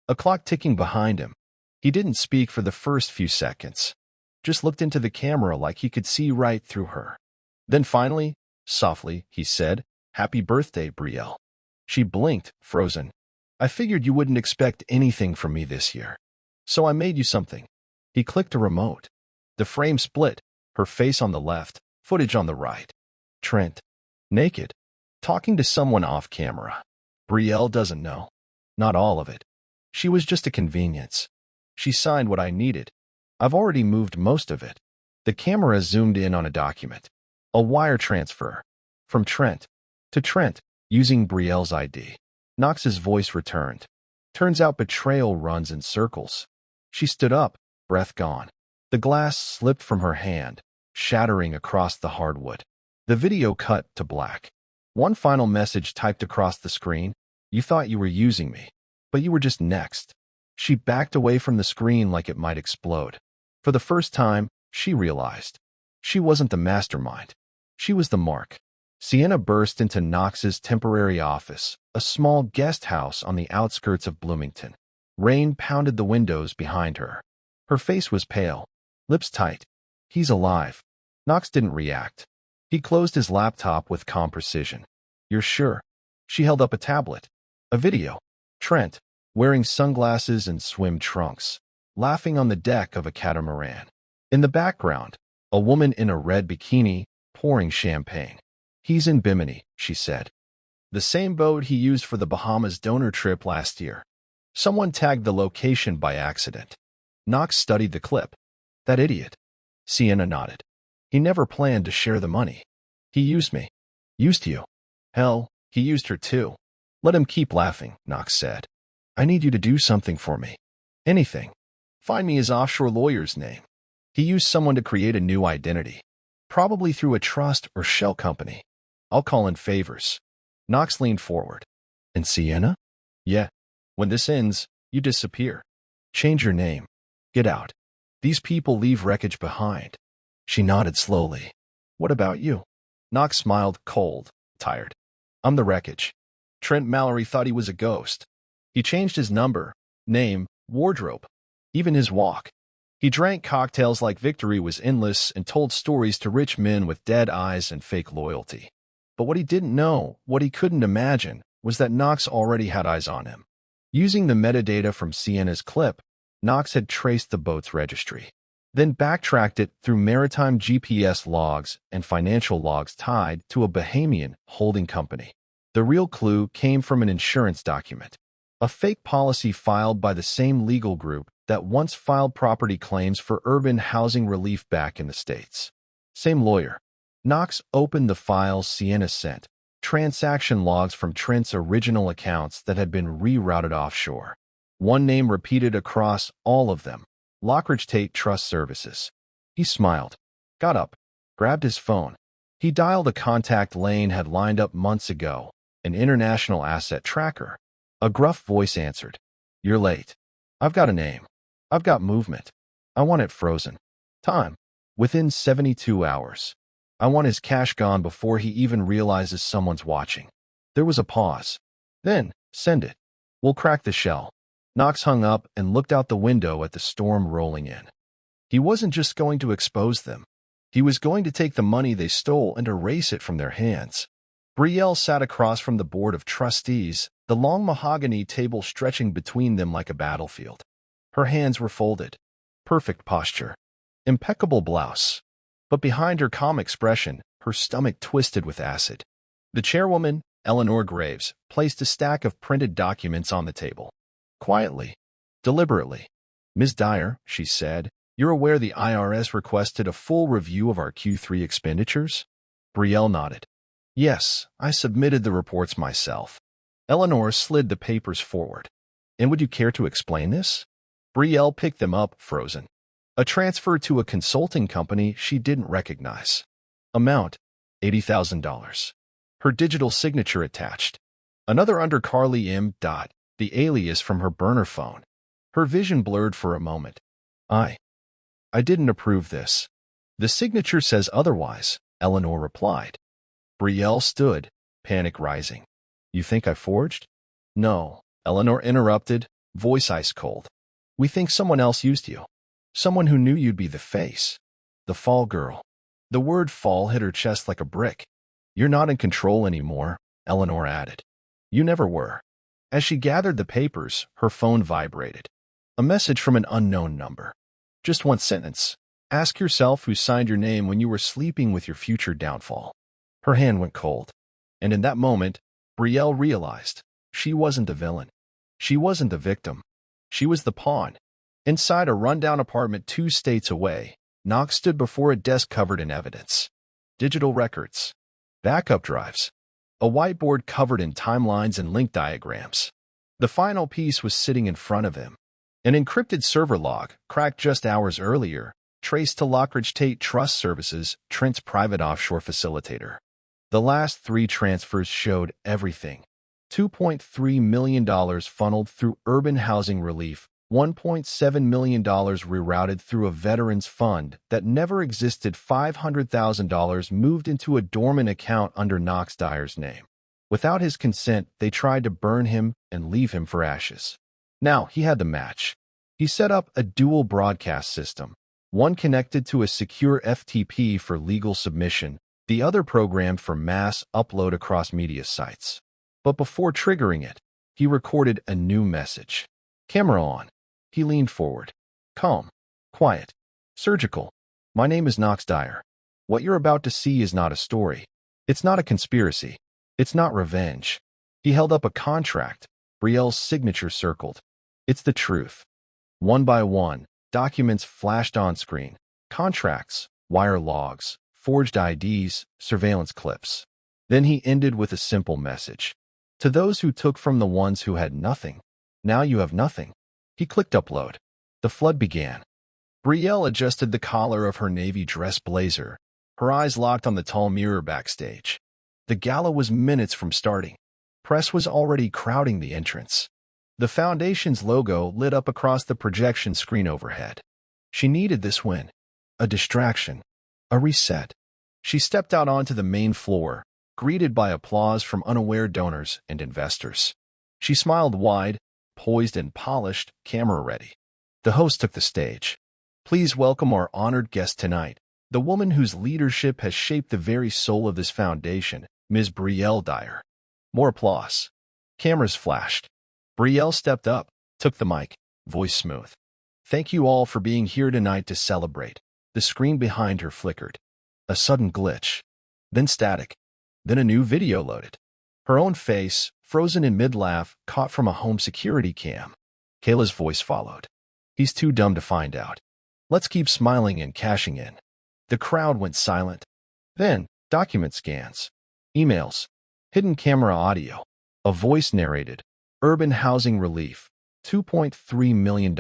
A clock ticking behind him. He didn't speak for the first few seconds. just looked into the camera like he could see right through her. Then finally, softly, he said, "Happy birthday, Brielle." She blinked, frozen. "I figured you wouldn't expect anything from me this year. So I made you something." He clicked a remote. The frame split, her face on the left, footage on the right. Trent, naked, talking to someone off camera. Brielle doesn't know. Not all of it. She was just a convenience. She signed what I needed. I've already moved most of it. The camera zoomed in on a document. A wire transfer. From Trent to Trent, using Brielle's ID. Knox's voice returned. Turns out betrayal runs in circles. She stood up, breath gone. The glass slipped from her hand, shattering across the hardwood. The video cut to black. One final message typed across the screen. "You thought you were using me, but you were just next." She backed away from the screen like it might explode. For the first time, she realized. She wasn't the mastermind. She was the mark. Sienna burst into Knox's temporary office, a small guest house on the outskirts of Bloomington. Rain pounded the windows behind her. Her face was pale, lips tight. "He's alive." Knox didn't react. He closed his laptop with calm precision. "You're sure?" She held up a tablet. A video. Trent, wearing sunglasses and swim trunks, laughing on the deck of a catamaran. In the background, a woman in a red bikini, pouring champagne. "He's in Bimini," she said. "The same boat he used for the Bahamas donor trip last year." Someone tagged the location by accident. Knox studied the clip. "That idiot." Sienna nodded. "He never planned to share the money. He used me." "Used you?" "Hell, he used her too." "Let him keep laughing," Knox said. "I need you to do something for me. Anything. Find me his offshore lawyer's name. He used someone to create a new identity. Probably through a trust or shell company. I'll call in favors." Knox leaned forward. "And Sienna?" "Yeah. When this ends, you disappear. Change your name. Get out. These people leave wreckage behind." She nodded slowly. "What about you?" Knox smiled, cold, tired. "I'm the wreckage." Trent Mallory thought he was a ghost. He changed his number, name, wardrobe, even his walk. He drank cocktails like victory was endless and told stories to rich men with dead eyes and fake loyalty. But what he didn't know, what he couldn't imagine, was that Knox already had eyes on him. Using the metadata from Sienna's clip, Knox had traced the boat's registry, then backtracked it through maritime GPS logs and financial logs tied to a Bahamian holding company. The real clue came from an insurance document, a fake policy filed by the same legal group that once filed property claims for urban housing relief back in the States. Same lawyer. Knox opened the files Sienna sent, transaction logs from Trent's original accounts that had been rerouted offshore. One name repeated across all of them, Lockridge Tate Trust Services. He smiled, got up, grabbed his phone. He dialed a contact Lane had lined up months ago, an international asset tracker. A gruff voice answered, "You're late. I've got a name. I've got movement. I want it frozen. Time. Within 72 hours. I want his cash gone before he even realizes someone's watching." There was a pause. Then, "Send it. We'll crack the shell." Knox hung up and looked out the window at the storm rolling in. He wasn't just going to expose them. He was going to take the money they stole and erase it from their hands. Brielle sat across from the board of trustees, the long mahogany table stretching between them like a battlefield. Her hands were folded. Perfect posture. Impeccable blouse. But behind her calm expression, her stomach twisted with acid. The chairwoman, Eleanor Graves, placed a stack of printed documents on the table. Quietly, deliberately. "Ms. Dyer," she said, "you're aware the IRS requested a full review of our Q3 expenditures?" Brielle nodded. "Yes, I submitted the reports myself." Eleanor slid the papers forward. "And would you care to explain this?" Brielle picked them up, frozen. A transfer to a consulting company she didn't recognize. Amount, $80,000. Her digital signature attached. Another under Carly M. The alias from her burner phone. Her vision blurred for a moment. I didn't approve this." "The signature says otherwise," Eleanor replied. Brielle stood, panic rising. "You think I forged?" "No," Eleanor interrupted, voice ice cold. "We think someone else used you." Someone who knew you'd be the face. The fall girl. The word fall hit her chest like a brick. You're not in control anymore, Eleanor added. You never were. As she gathered the papers, her phone vibrated. A message from an unknown number. Just one sentence. Ask yourself who signed your name when you were sleeping with your future downfall. Her hand went cold. And in that moment, Brielle realized she wasn't the villain. She wasn't the victim. She was the pawn. Inside a rundown apartment 2 states away, Knox stood before a desk covered in evidence. Digital records. Backup drives. A whiteboard covered in timelines and link diagrams. The final piece was sitting in front of him. An encrypted server log, cracked just hours earlier, traced to Lockridge Tate Trust Services, Trent's private offshore facilitator. The last 3 transfers showed everything. $2.3 million funneled through urban housing relief, $1.7 million rerouted through a veterans fund that never existed, $500,000 moved into a dormant account under Knox Dyer's name. Without his consent, they tried to burn him and leave him for ashes. Now he had the match. He set up a dual broadcast system, one connected to a secure FTP for legal submission, the other programmed for mass upload across media sites. But before triggering it, he recorded a new message. Camera on. He leaned forward. Calm. Quiet. Surgical. My name is Knox Dyer. What you're about to see is not a story. It's not a conspiracy. It's not revenge. He held up a contract, Brielle's signature circled. It's the truth. One by one, documents flashed on screen. Contracts, wire logs, forged IDs, surveillance clips. Then he ended with a simple message. To those who took from the ones who had nothing, now you have nothing. He clicked upload. The flood began. Brielle adjusted the collar of her navy dress blazer, her eyes locked on the tall mirror backstage. The gala was minutes from starting. Press was already crowding the entrance. The Foundation's logo lit up across the projection screen overhead. She needed this win. A distraction. A reset. She stepped out onto the main floor, greeted by applause from unaware donors and investors. She smiled wide, poised and polished, camera ready. The host took the stage. Please welcome our honored guest tonight, the woman whose leadership has shaped the very soul of this foundation, Ms. Brielle Dyer. More applause. Cameras flashed. Brielle stepped up, took the mic, voice smooth. Thank you all for being here tonight to celebrate. The screen behind her flickered. A sudden glitch. Then static. Then a new video loaded. Her own face, frozen in mid-laugh, caught from a home security cam. Kayla's voice followed. He's too dumb to find out. Let's keep smiling and cashing in. The crowd went silent. Then, document scans. Emails. Hidden camera audio. A voice narrated. Urban housing relief. $2.3 million.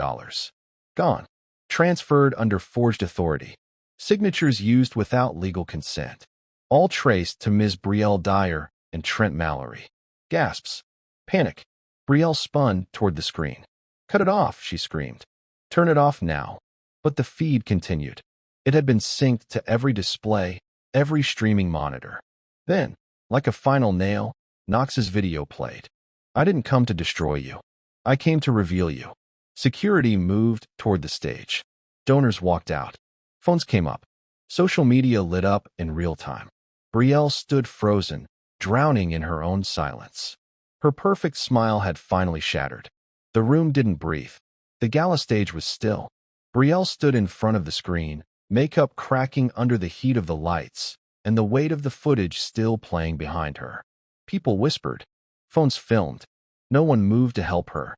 Gone. Transferred under forged authority. Signatures used without legal consent. All traced to Ms. Brielle Dyer and Trent Mallory. Gasps. Panic. Brielle spun toward the screen. Cut it off, she screamed. Turn it off now. But the feed continued. It had been synced to every display, every streaming monitor. Then, like a final nail, Knox's video played. I didn't come to destroy you. I came to reveal you. Security moved toward the stage. Donors walked out. Phones came up. Social media lit up in real time. Brielle stood frozen, drowning in her own silence. Her perfect smile had finally shattered. The room didn't breathe. The gala stage was still. Brielle stood in front of the screen, makeup cracking under the heat of the lights, and the weight of the footage still playing behind her. People whispered. Phones filmed. No one moved to help her.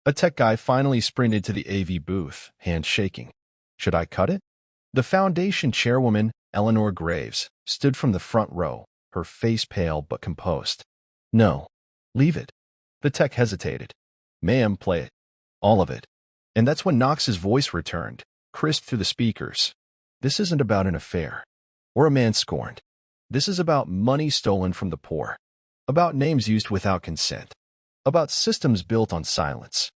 A tech guy finally sprinted to the AV booth, hands shaking. Should I cut it? The foundation chairwoman, Eleanor Graves, stood from the front row, her face pale but composed. No. Leave it. The tech hesitated. Ma'am, play it. All of it. And that's when Knox's voice returned, crisp through the speakers. This isn't about an affair. Or a man scorned. This is about money stolen from the poor. About names used without consent. About systems built on silence.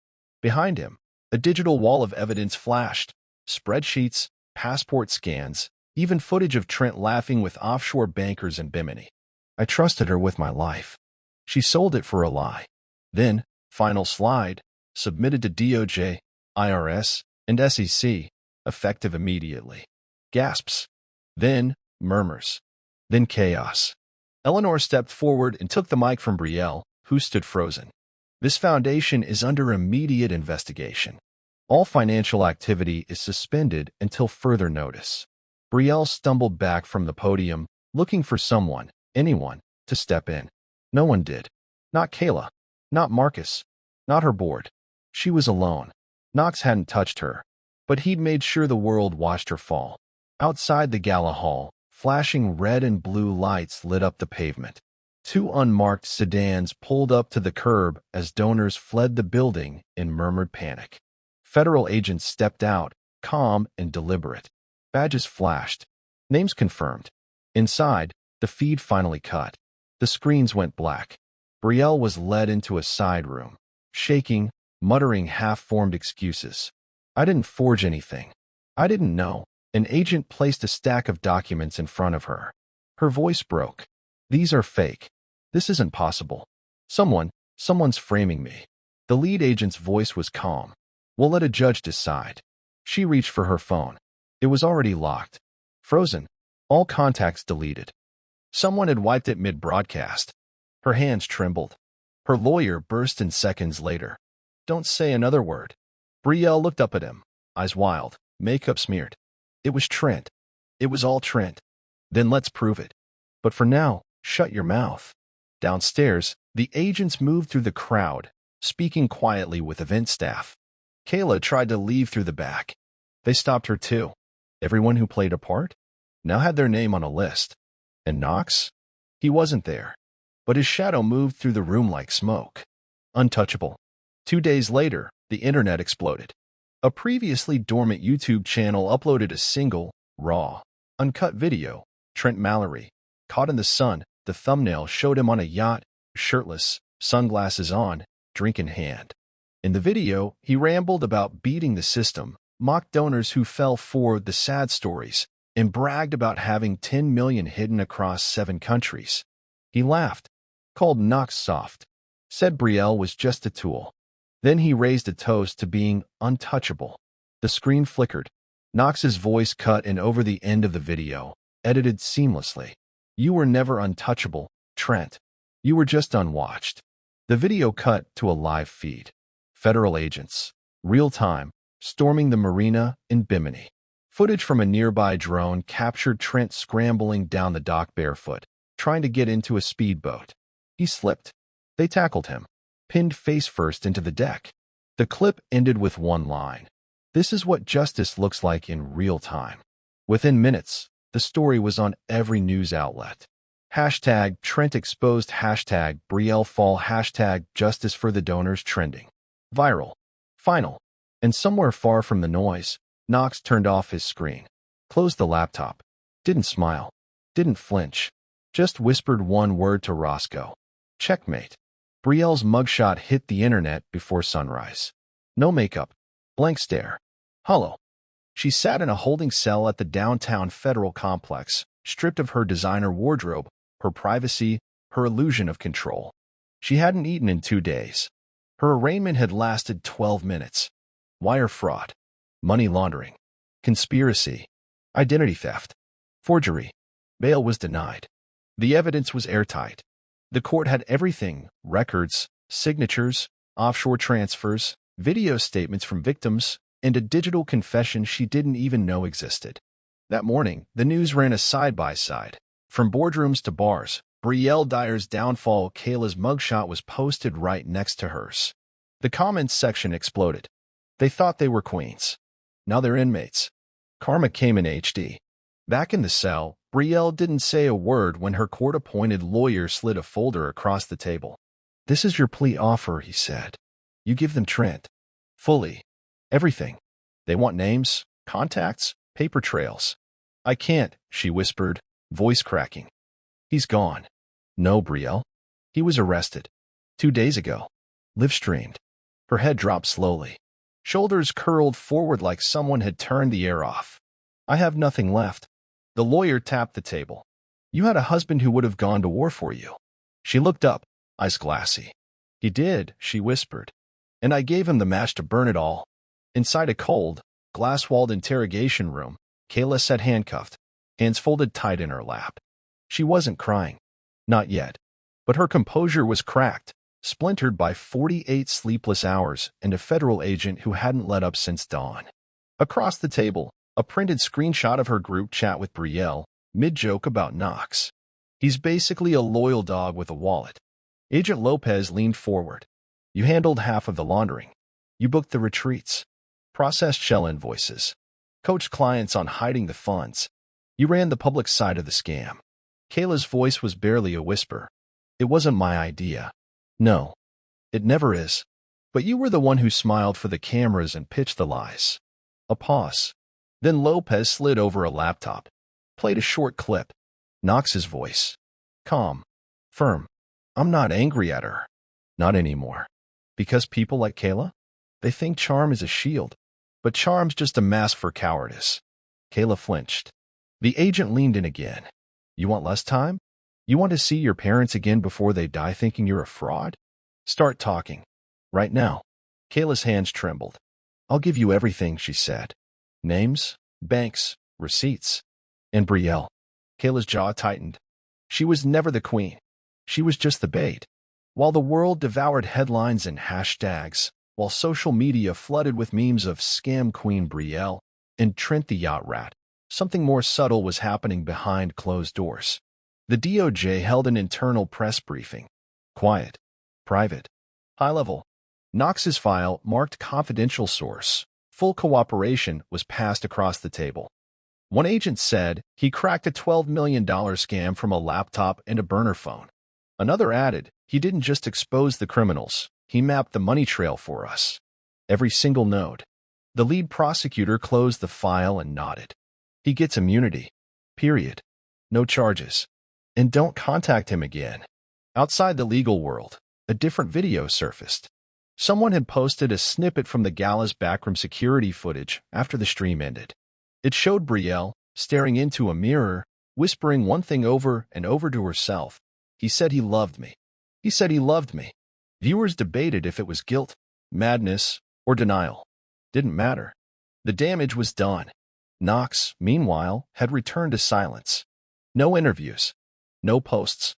Behind him, a digital wall of evidence flashed. Spreadsheets, passport scans, even footage of Trent laughing with offshore bankers in Bimini. I trusted her with my life. She sold it for a lie. Then, final slide, submitted to DOJ, IRS, and SEC. effective immediately. Gasps. Then murmurs. Then chaos. Eleanor stepped forward and took the mic from Belle, who stood frozen. This foundation is under immediate investigation. All financial activity is suspended until further notice. Belle stumbled back from the podium, looking for someone, anyone, to step in. No one did. Not Kayla. Not Marcus. Not her board. She was alone. Knox hadn't touched her, but he'd made sure the world watched her fall. Outside the gala hall, flashing red and blue lights lit up the pavement. Two unmarked sedans pulled up to the curb as donors fled the building in murmured panic. Federal agents stepped out, calm and deliberate. Badges flashed. Names confirmed. Inside, the feed finally cut. The screens went black. Belle was led into a side room, shaking, muttering half-formed excuses. I didn't forge anything. I didn't know. An agent placed a stack of documents in front of her. Her voice broke. These are fake. This isn't possible. Someone's framing me. The lead agent's voice was calm. We'll let a judge decide. She reached for her phone. It was already locked. Frozen. All contacts deleted. Someone had wiped it mid-broadcast. Her hands trembled. Her lawyer burst in seconds later. Don't say another word. Belle looked up at him, eyes wild, makeup smeared. It was Trent. It was all Trent. Then let's prove it. But for now, shut your mouth. Downstairs, the agents moved through the crowd, speaking quietly with event staff. Kayla tried to leave through the back. They stopped her too. Everyone who played a part now had their name on a list. And Knox? He wasn't there. But his shadow moved through the room like smoke. Untouchable. 2 days later, the internet exploded. A previously dormant YouTube channel uploaded a single, raw, uncut video. Trent Mallory, caught in the sun, the thumbnail showed him on a yacht, shirtless, sunglasses on, drink in hand. In the video, he rambled about beating the system, mocked donors who fell for the sad stories, and bragged about having 10 million hidden across 7 countries. He laughed, called Knox soft, said Belle was just a tool. Then he raised a toast to being untouchable. The screen flickered. Knox's voice cut in over the end of the video, edited seamlessly. You were never untouchable, Trent. You were just unwatched. The video cut to a live feed. Federal agents, real time, storming the marina in Bimini. Footage from a nearby drone captured Trent scrambling down the dock barefoot, trying to get into a speedboat. He slipped. They tackled him, pinned face first into the deck. The clip ended with one line. This is what justice looks like in real time. Within minutes, the story was on every news outlet. Hashtag Trent exposed, hashtag Belle fall, hashtag justice for the donors trending. Viral. Final. And somewhere far from the noise, Knox turned off his screen, closed the laptop, didn't smile, didn't flinch, just whispered one word to Roscoe. Checkmate. Brielle's mugshot hit the internet before sunrise. No makeup. Blank stare. Hollow. She sat in a holding cell at the downtown federal complex, stripped of her designer wardrobe, her privacy, her illusion of control. She hadn't eaten in 2 days. Her arraignment had lasted 12 minutes. Wire fraud. Money laundering. Conspiracy. Identity theft. Forgery. Bail was denied. The evidence was airtight. The court had everything: records, signatures, offshore transfers, video statements from victims, and a digital confession she didn't even know existed. That morning, the news ran a side-by-side. From boardrooms to bars, Belle Dyer's downfall. Kayla's mugshot was posted right next to hers. The comments section exploded. They thought they were queens. Now they're inmates. Karma came in HD. Back in the cell, Belle didn't say a word when her court-appointed lawyer slid a folder across the table. This is your plea offer, he said. You give them Trent. Fully. Everything. They want names, contacts, paper trails. I can't, she whispered, voice cracking. He's gone. No, Belle. He was arrested. 2 days ago. Live-streamed. Her head dropped slowly. Shoulders curled forward like someone had turned the air off. I have nothing left. The lawyer tapped the table. You had a husband who would have gone to war for you. She looked up, eyes glassy. He did, she whispered. And I gave him the match to burn it all. Inside a cold, glass-walled interrogation room, Kayla sat handcuffed, hands folded tight in her lap. She wasn't crying. Not yet. But her composure was cracked, splintered by 48 sleepless hours and a federal agent who hadn't let up since dawn. Across the table, a printed screenshot of her group chat with Belle, mid-joke about Knox. He's basically a loyal dog with a wallet. Agent Lopez leaned forward. You handled half of the laundering. You booked the retreats. Processed shell invoices. Coached clients on hiding the funds. You ran the public side of the scam. Kayla's voice was barely a whisper. It wasn't my idea. No. It never is. But you were the one who smiled for the cameras and pitched the lies. A pause. Then Lopez slid over a laptop. Played a short clip. Knox's voice. Calm. Firm. I'm not angry at her. Not anymore. Because people like Kayla? They think charm is a shield. But charm's just a mask for cowardice. Kayla flinched. The agent leaned in again. You want less time? You want to see your parents again before they die thinking you're a fraud? Start talking. Right now. Kayla's hands trembled. I'll give you everything, she said. Names, banks, receipts. And Belle. Kayla's jaw tightened. She was never the queen. She was just the bait. While the world devoured headlines and hashtags, while social media flooded with memes of Scam Queen Belle and Trent the Yacht Rat, something more subtle was happening behind closed doors. The DOJ held an internal press briefing. Quiet. Private. High level. Knox's file, marked confidential source, full cooperation, was passed across the table. One agent said he cracked a $12 million scam from a laptop and a burner phone. Another added, he didn't just expose the criminals, he mapped the money trail for us. Every single node. The lead prosecutor closed the file and nodded. He gets immunity. Period. No charges. And don't contact him again. Outside the legal world, a different video surfaced. Someone had posted a snippet from the gala's backroom security footage after the stream ended. It showed Belle, staring into a mirror, whispering one thing over and over to herself. He said he loved me. He said he loved me. Viewers debated if it was guilt, madness, or denial. Didn't matter. The damage was done. Knox, meanwhile, had returned to silence. No interviews. No posts.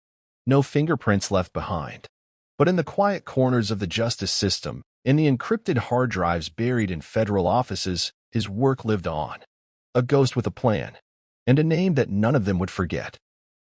No fingerprints left behind. But in the quiet corners of the justice system, in the encrypted hard drives buried in federal offices, his work lived on. A ghost with a plan. And a name that none of them would forget.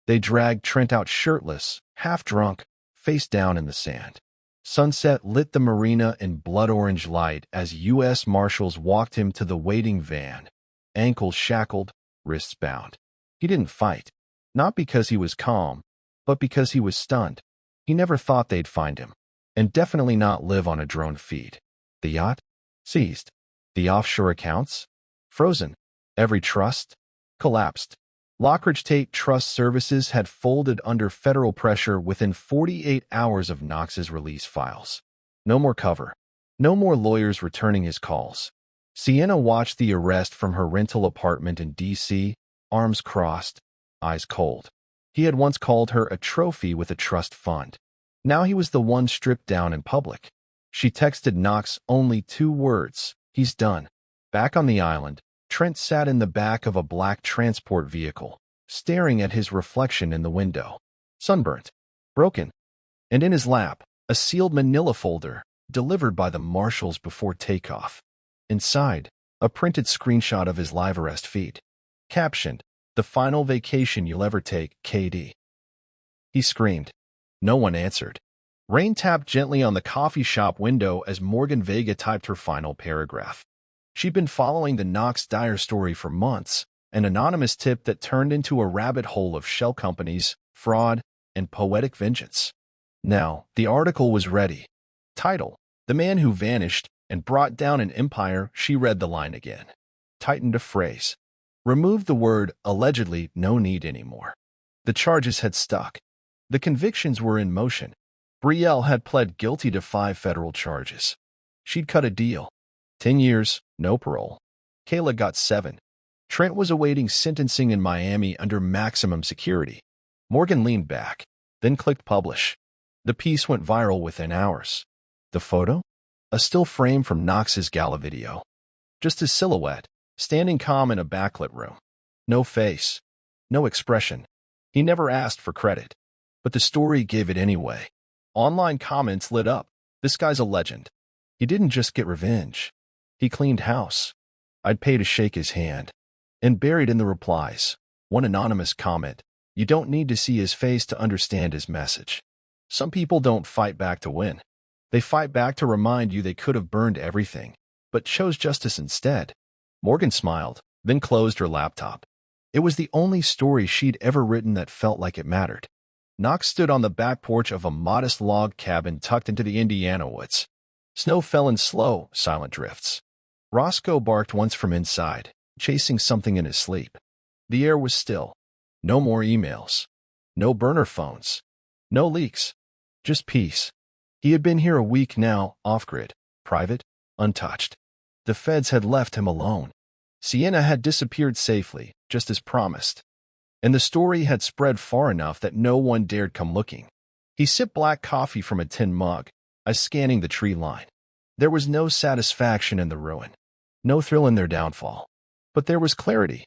They dragged Trent out shirtless, half-drunk, face down in the sand. Sunset lit the marina in blood-orange light as U.S. Marshals walked him to the waiting van. Ankles shackled, wrists bound. He didn't fight. Not because he was calm, but because he was stunned. He never thought they'd find him. And definitely not live on a drone feed. The yacht? Seized. The offshore accounts? Frozen. Every trust? Collapsed. Lockridge Tate Trust Services had folded under federal pressure within 48 hours of Knox's release files. No more cover. No more lawyers returning his calls. Sienna watched the arrest from her rental apartment in D.C., arms crossed, eyes cold. He had once called her a trophy with a trust fund. Now he was the one stripped down in public. She texted Knox only 2 words, he's done. Back on the island, Trent sat in the back of a black transport vehicle, staring at his reflection in the window. Sunburnt. Broken. And in his lap, a sealed manila folder, delivered by the marshals before takeoff. Inside, a printed screenshot of his live arrest feed. Captioned, "The final vacation you'll ever take, KD." He screamed. No one answered. Rain tapped gently on the coffee shop window as Morgan Vega typed her final paragraph. She'd been following the Knox Dyer story for months, an anonymous tip that turned into a rabbit hole of shell companies, fraud, and poetic vengeance. Now, the article was ready. Title: The Man Who Vanished and Brought Down an Empire. She read the line again. Tightened a phrase. Removed the word allegedly, no need anymore. The charges had stuck. The convictions were in motion. Belle had pled guilty to 5 federal charges. She'd cut a deal. 10 years, no parole. Kayla got 7. Trent was awaiting sentencing in Miami under maximum security. Morgan leaned back, then clicked publish. The piece went viral within hours. The photo? A still frame from Knox's gala video. Just his silhouette, standing calm in a backlit room. No face, no expression. He never asked for credit, but the story gave it anyway. Online comments lit up. This guy's a legend. He didn't just get revenge. He cleaned house. I'd pay to shake his hand. And buried in the replies, one anonymous comment. You don't need to see his face to understand his message. Some people don't fight back to win. They fight back to remind you they could have burned everything, but chose justice instead. Morgan smiled, then closed her laptop. It was the only story she'd ever written that felt like it mattered. Knox stood on the back porch of a modest log cabin tucked into the Indiana woods. Snow fell in slow, silent drifts. Roscoe barked once from inside, chasing something in his sleep. The air was still. No more emails. No burner phones. No leaks. Just peace. He had been here a week now, off-grid, private, untouched. The feds had left him alone. Sienna had disappeared safely, just as promised. And the story had spread far enough that no one dared come looking. He sipped black coffee from a tin mug, eyes scanning the tree line. There was no satisfaction in the ruin, no thrill in their downfall. But there was clarity.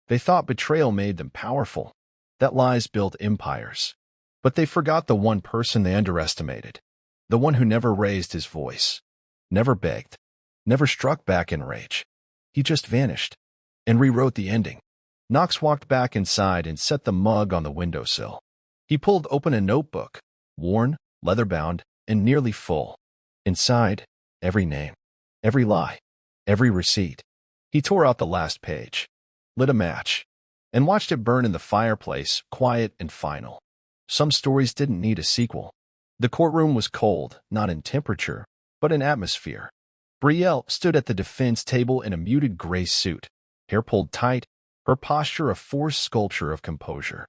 They thought betrayal made them powerful, that lies built empires. But they forgot the one person they underestimated, the one who never raised his voice, never begged, never struck back in rage. He just vanished and rewrote the ending. Knox walked back inside and set the mug on the windowsill. He pulled open a notebook, worn, leather-bound, and nearly full. Inside, every name, every lie, every receipt. He tore out the last page, lit a match, and watched it burn in the fireplace, quiet and final. Some stories didn't need a sequel. The courtroom was cold, not in temperature, but in atmosphere. Belle stood at the defense table in a muted gray suit, hair pulled tight, her posture a forced sculpture of composure.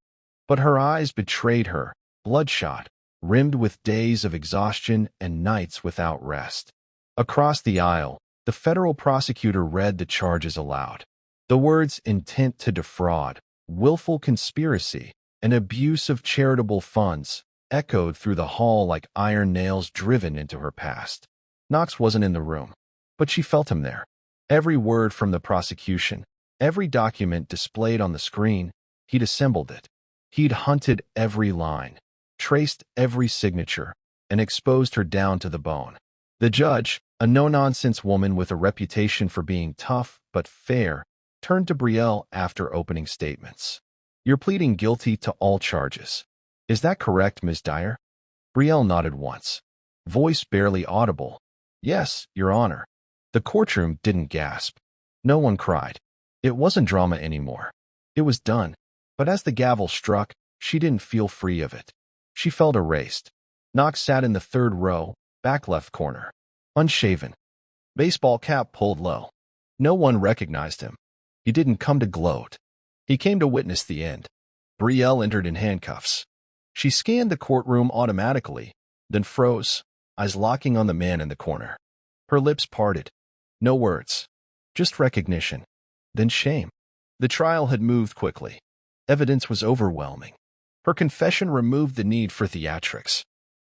But her eyes betrayed her, bloodshot, rimmed with days of exhaustion and nights without rest. Across the aisle, the federal prosecutor read the charges aloud. The words intent to defraud, willful conspiracy, and abuse of charitable funds echoed through the hall like iron nails driven into her past. Knox wasn't in the room, but she felt him there. Every word from the prosecution, every document displayed on the screen, he'd assembled it. He'd hunted every line, traced every signature, and exposed her down to the bone. The judge, a no-nonsense woman with a reputation for being tough but fair, turned to Belle after opening statements. You're pleading guilty to all charges. Is that correct, Ms. Dyer? Belle nodded once. Voice barely audible. Yes, Your Honor. The courtroom didn't gasp. No one cried. It wasn't drama anymore. It was done. But as the gavel struck, she didn't feel free of it. She felt erased. Knox sat in the third row, back left corner. Unshaven. Baseball cap pulled low. No one recognized him. He didn't come to gloat. He came to witness the end. Belle entered in handcuffs. She scanned the courtroom automatically, then froze, eyes locking on the man in the corner. Her lips parted. No words. Just recognition. Then shame. The trial had moved quickly. Evidence was overwhelming. Her confession removed the need for theatrics.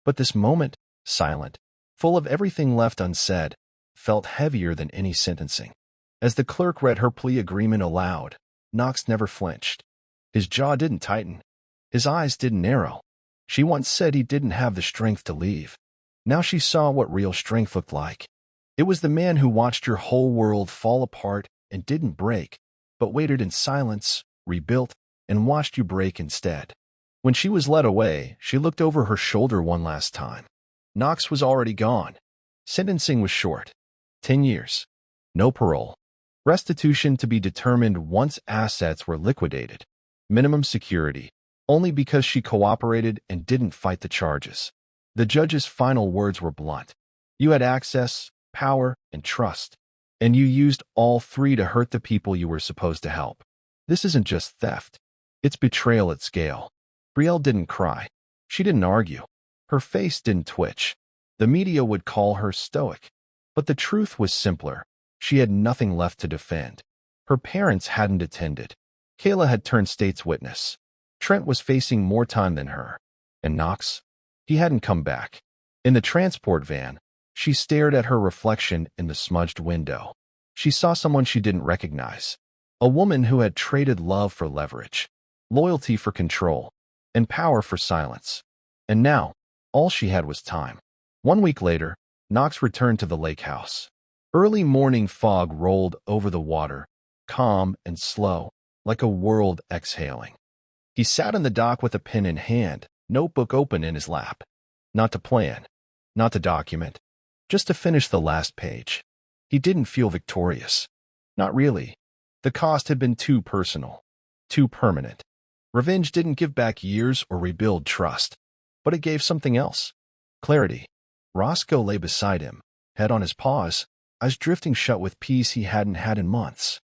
But this moment, silent, full of everything left unsaid, felt heavier than any sentencing. As the clerk read her plea agreement aloud, Knox never flinched. His jaw didn't tighten. His eyes didn't narrow. She once said he didn't have the strength to leave. Now she saw what real strength looked like. It was the man who watched your whole world fall apart and didn't break, but waited in silence, rebuilt, and watched you break instead. When she was led away, she looked over her shoulder one last time. Knox was already gone. Sentencing was short. 10 years. No parole. Restitution to be determined once assets were liquidated. Minimum security, only because she cooperated and didn't fight the charges. The judge's final words were blunt. You had access, power, and trust, and you used all three to hurt the people you were supposed to help. This isn't just theft. It's betrayal at scale. Belle didn't cry. She didn't argue. Her face didn't twitch. The media would call her stoic. But the truth was simpler. She had nothing left to defend. Her parents hadn't attended. Kayla had turned state's witness. Trent was facing more time than her. And Knox? He hadn't come back. In the transport van, she stared at her reflection in the smudged window. She saw someone she didn't recognize. A woman who had traded love for leverage, loyalty for control, and power for silence. And now, all she had was time. 1 week later, Knox returned to the lake house. Early morning fog rolled over the water, calm and slow, like a world exhaling. He sat on the dock with a pen in hand, notebook open in his lap. Not to plan, not to document, just to finish the last page. He didn't feel victorious. Not really. The cost had been too personal, too permanent. Revenge didn't give back years or rebuild trust, but it gave something else. Clarity. Roscoe lay beside him, head on his paws, eyes drifting shut with peace he hadn't had in months.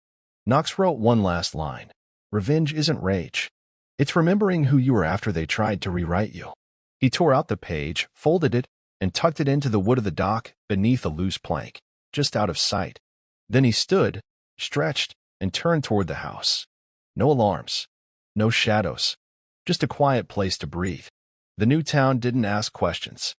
Knox wrote one last line. Revenge isn't rage. It's remembering who you were after they tried to rewrite you. He tore out the page, folded it, and tucked it into the wood of the dock beneath a loose plank, just out of sight. Then he stood, stretched, and turned toward the house. No alarms, no shadows, just a quiet place to breathe. The new town didn't ask questions.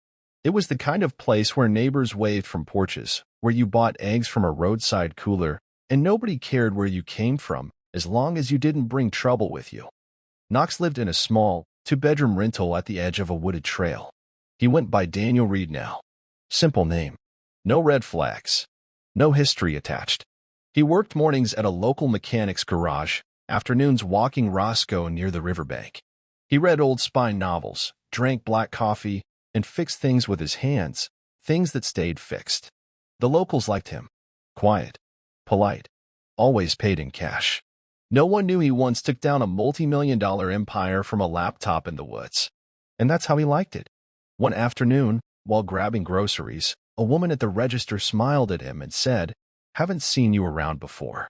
It was the kind of place where neighbors waved from porches, where you bought eggs from a roadside cooler, and nobody cared where you came from as long as you didn't bring trouble with you. Knox lived in a small, two-bedroom rental at the edge of a wooded trail. He went by Daniel Reed now. Simple name. No red flags. No history attached. He worked mornings at a local mechanic's garage, afternoons walking Roscoe near the riverbank. He read old spy novels, drank black coffee, and fixed things with his hands, things that stayed fixed. The locals liked him. Quiet. Polite. Always paid in cash. No one knew he once took down a multi-million-dollar empire from a laptop in the woods. And that's how he liked it. One afternoon, while grabbing groceries, a woman at the register smiled at him and said, "Haven't seen you around before."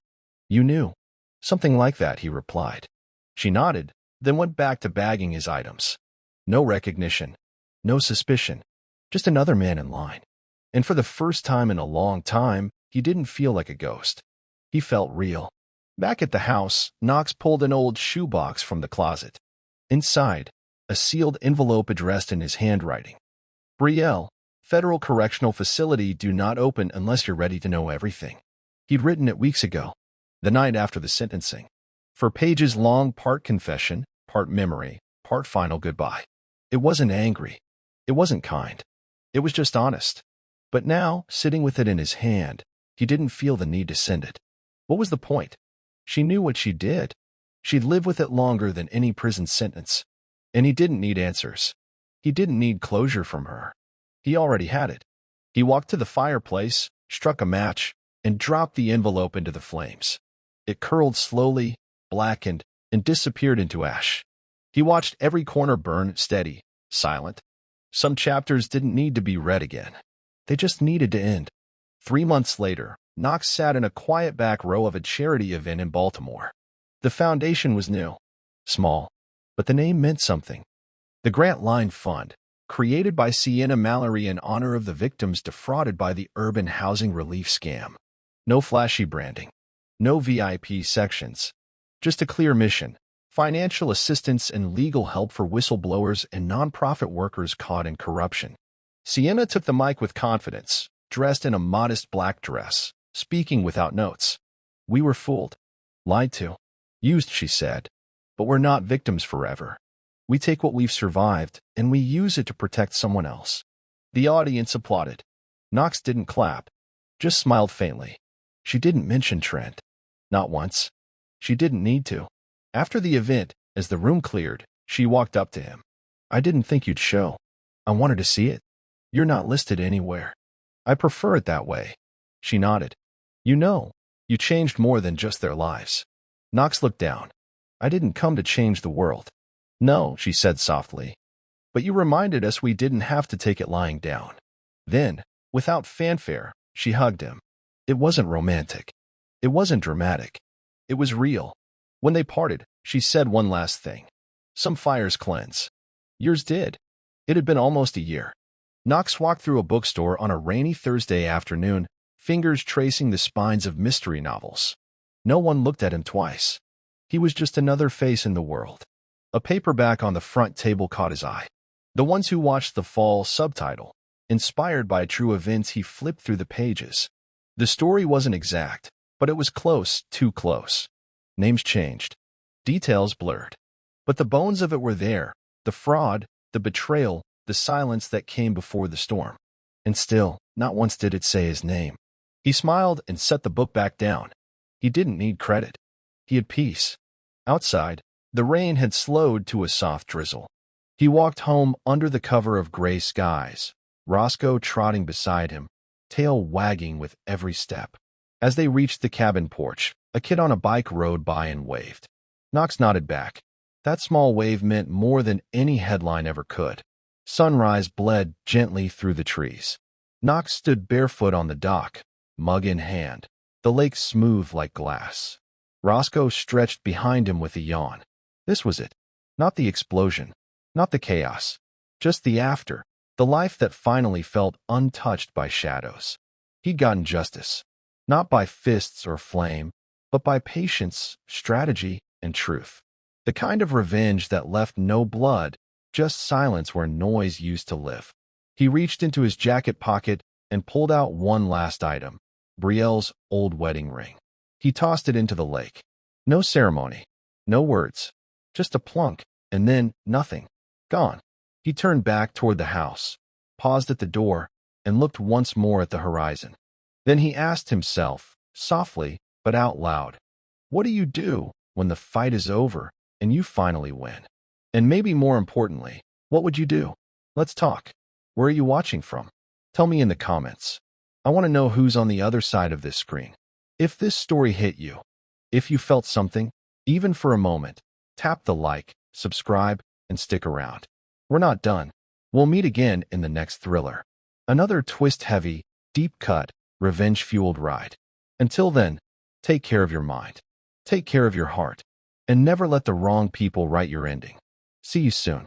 "You knew." "Something like that," he replied. She nodded, then went back to bagging his items. No recognition. No suspicion. Just another man in line. And for the first time in a long time, he didn't feel like a ghost. He felt real. Back at the house, Knox pulled an old shoebox from the closet. Inside, a sealed envelope addressed in his handwriting. Belle, Federal Correctional Facility, do not open unless you're ready to know everything. He'd written it weeks ago, the night after the sentencing. For pages long, part confession, part memory, part final goodbye. It wasn't angry. It wasn't kind. It was just honest. But now, sitting with it in his hand, he didn't feel the need to send it. What was the point? She knew what she did. She'd lived with it longer than any prison sentence. And he didn't need answers. He didn't need closure from her. He already had it. He walked to the fireplace, struck a match, and dropped the envelope into the flames. It curled slowly, blackened, and disappeared into ash. He watched every corner burn, steady, silent. Some chapters didn't need to be read again. They just needed to end. 3 months later, Knox sat in a quiet back row of a charity event in Baltimore. The foundation was new, small, but the name meant something. The Grant Line Fund, created by Sienna Mallory in honor of the victims defrauded by the urban housing relief scam. No flashy branding. No VIP sections. Just a clear mission: financial assistance and legal help for whistleblowers and nonprofit workers caught in corruption. Sienna took the mic with confidence, dressed in a modest black dress, speaking without notes. "We were fooled, lied to, used," she said. "But we're not victims forever. We take what we've survived, and we use it to protect someone else." The audience applauded. Knox didn't clap, just smiled faintly. She didn't mention Trent. Not once. She didn't need to. After the event, as the room cleared, she walked up to him. "I didn't think you'd show. I wanted to see it. You're not listed anywhere. I prefer it that way." She nodded. You changed more than just their lives." Knox looked down. "I didn't come to change the world." "No," she said softly. "But you reminded us we didn't have to take it lying down." Then, without fanfare, she hugged him. It wasn't romantic. It wasn't dramatic. It was real. When they parted, she said one last thing. "Some fires cleanse. Yours did." It had been almost a year. Knox walked through a bookstore on a rainy Thursday afternoon, fingers tracing the spines of mystery novels. No one looked at him twice. He was just another face in the world. A paperback on the front table caught his eye. The Ones Who Watched the Fall subtitle. Inspired by true events, he flipped through the pages. The story wasn't exact, but it was close, too close. Names changed. Details blurred. But the bones of it were there. The fraud, the betrayal, the silence that came before the storm. And still, not once did it say his name. He smiled and set the book back down. He didn't need credit. He had peace. Outside, the rain had slowed to a soft drizzle. He walked home under the cover of gray skies, Roscoe trotting beside him, tail wagging with every step. As they reached the cabin porch, a kid on a bike rode by and waved. Knox nodded back. That small wave meant more than any headline ever could. Sunrise bled gently through the trees. Knox stood barefoot on the dock, mug in hand, the lake smooth like glass. Roscoe stretched behind him with a yawn. This was it. Not the explosion, not the chaos, just the after, the life that finally felt untouched by shadows. He'd gotten justice, not by fists or flame, but by patience, strategy, and truth. The kind of revenge that left no blood, just silence where noise used to live. He reached into his jacket pocket and pulled out one last item, Brielle's old wedding ring. He tossed it into the lake. No ceremony, no words, just a plunk, and then nothing. Gone. He turned back toward the house, paused at the door, and looked once more at the horizon. Then he asked himself, softly but out loud, what do you do when the fight is over and you finally win? And maybe more importantly, what would you do? Let's talk. Where are you watching from? Tell me in the comments. I want to know who's on the other side of this screen. If this story hit you, if you felt something, even for a moment, tap the like, subscribe, and stick around. We're not done. We'll meet again in the next thriller. Another twist-heavy, deep-cut, revenge-fueled ride. Until then, take care of your mind, take care of your heart, and never let the wrong people write your ending. See you soon.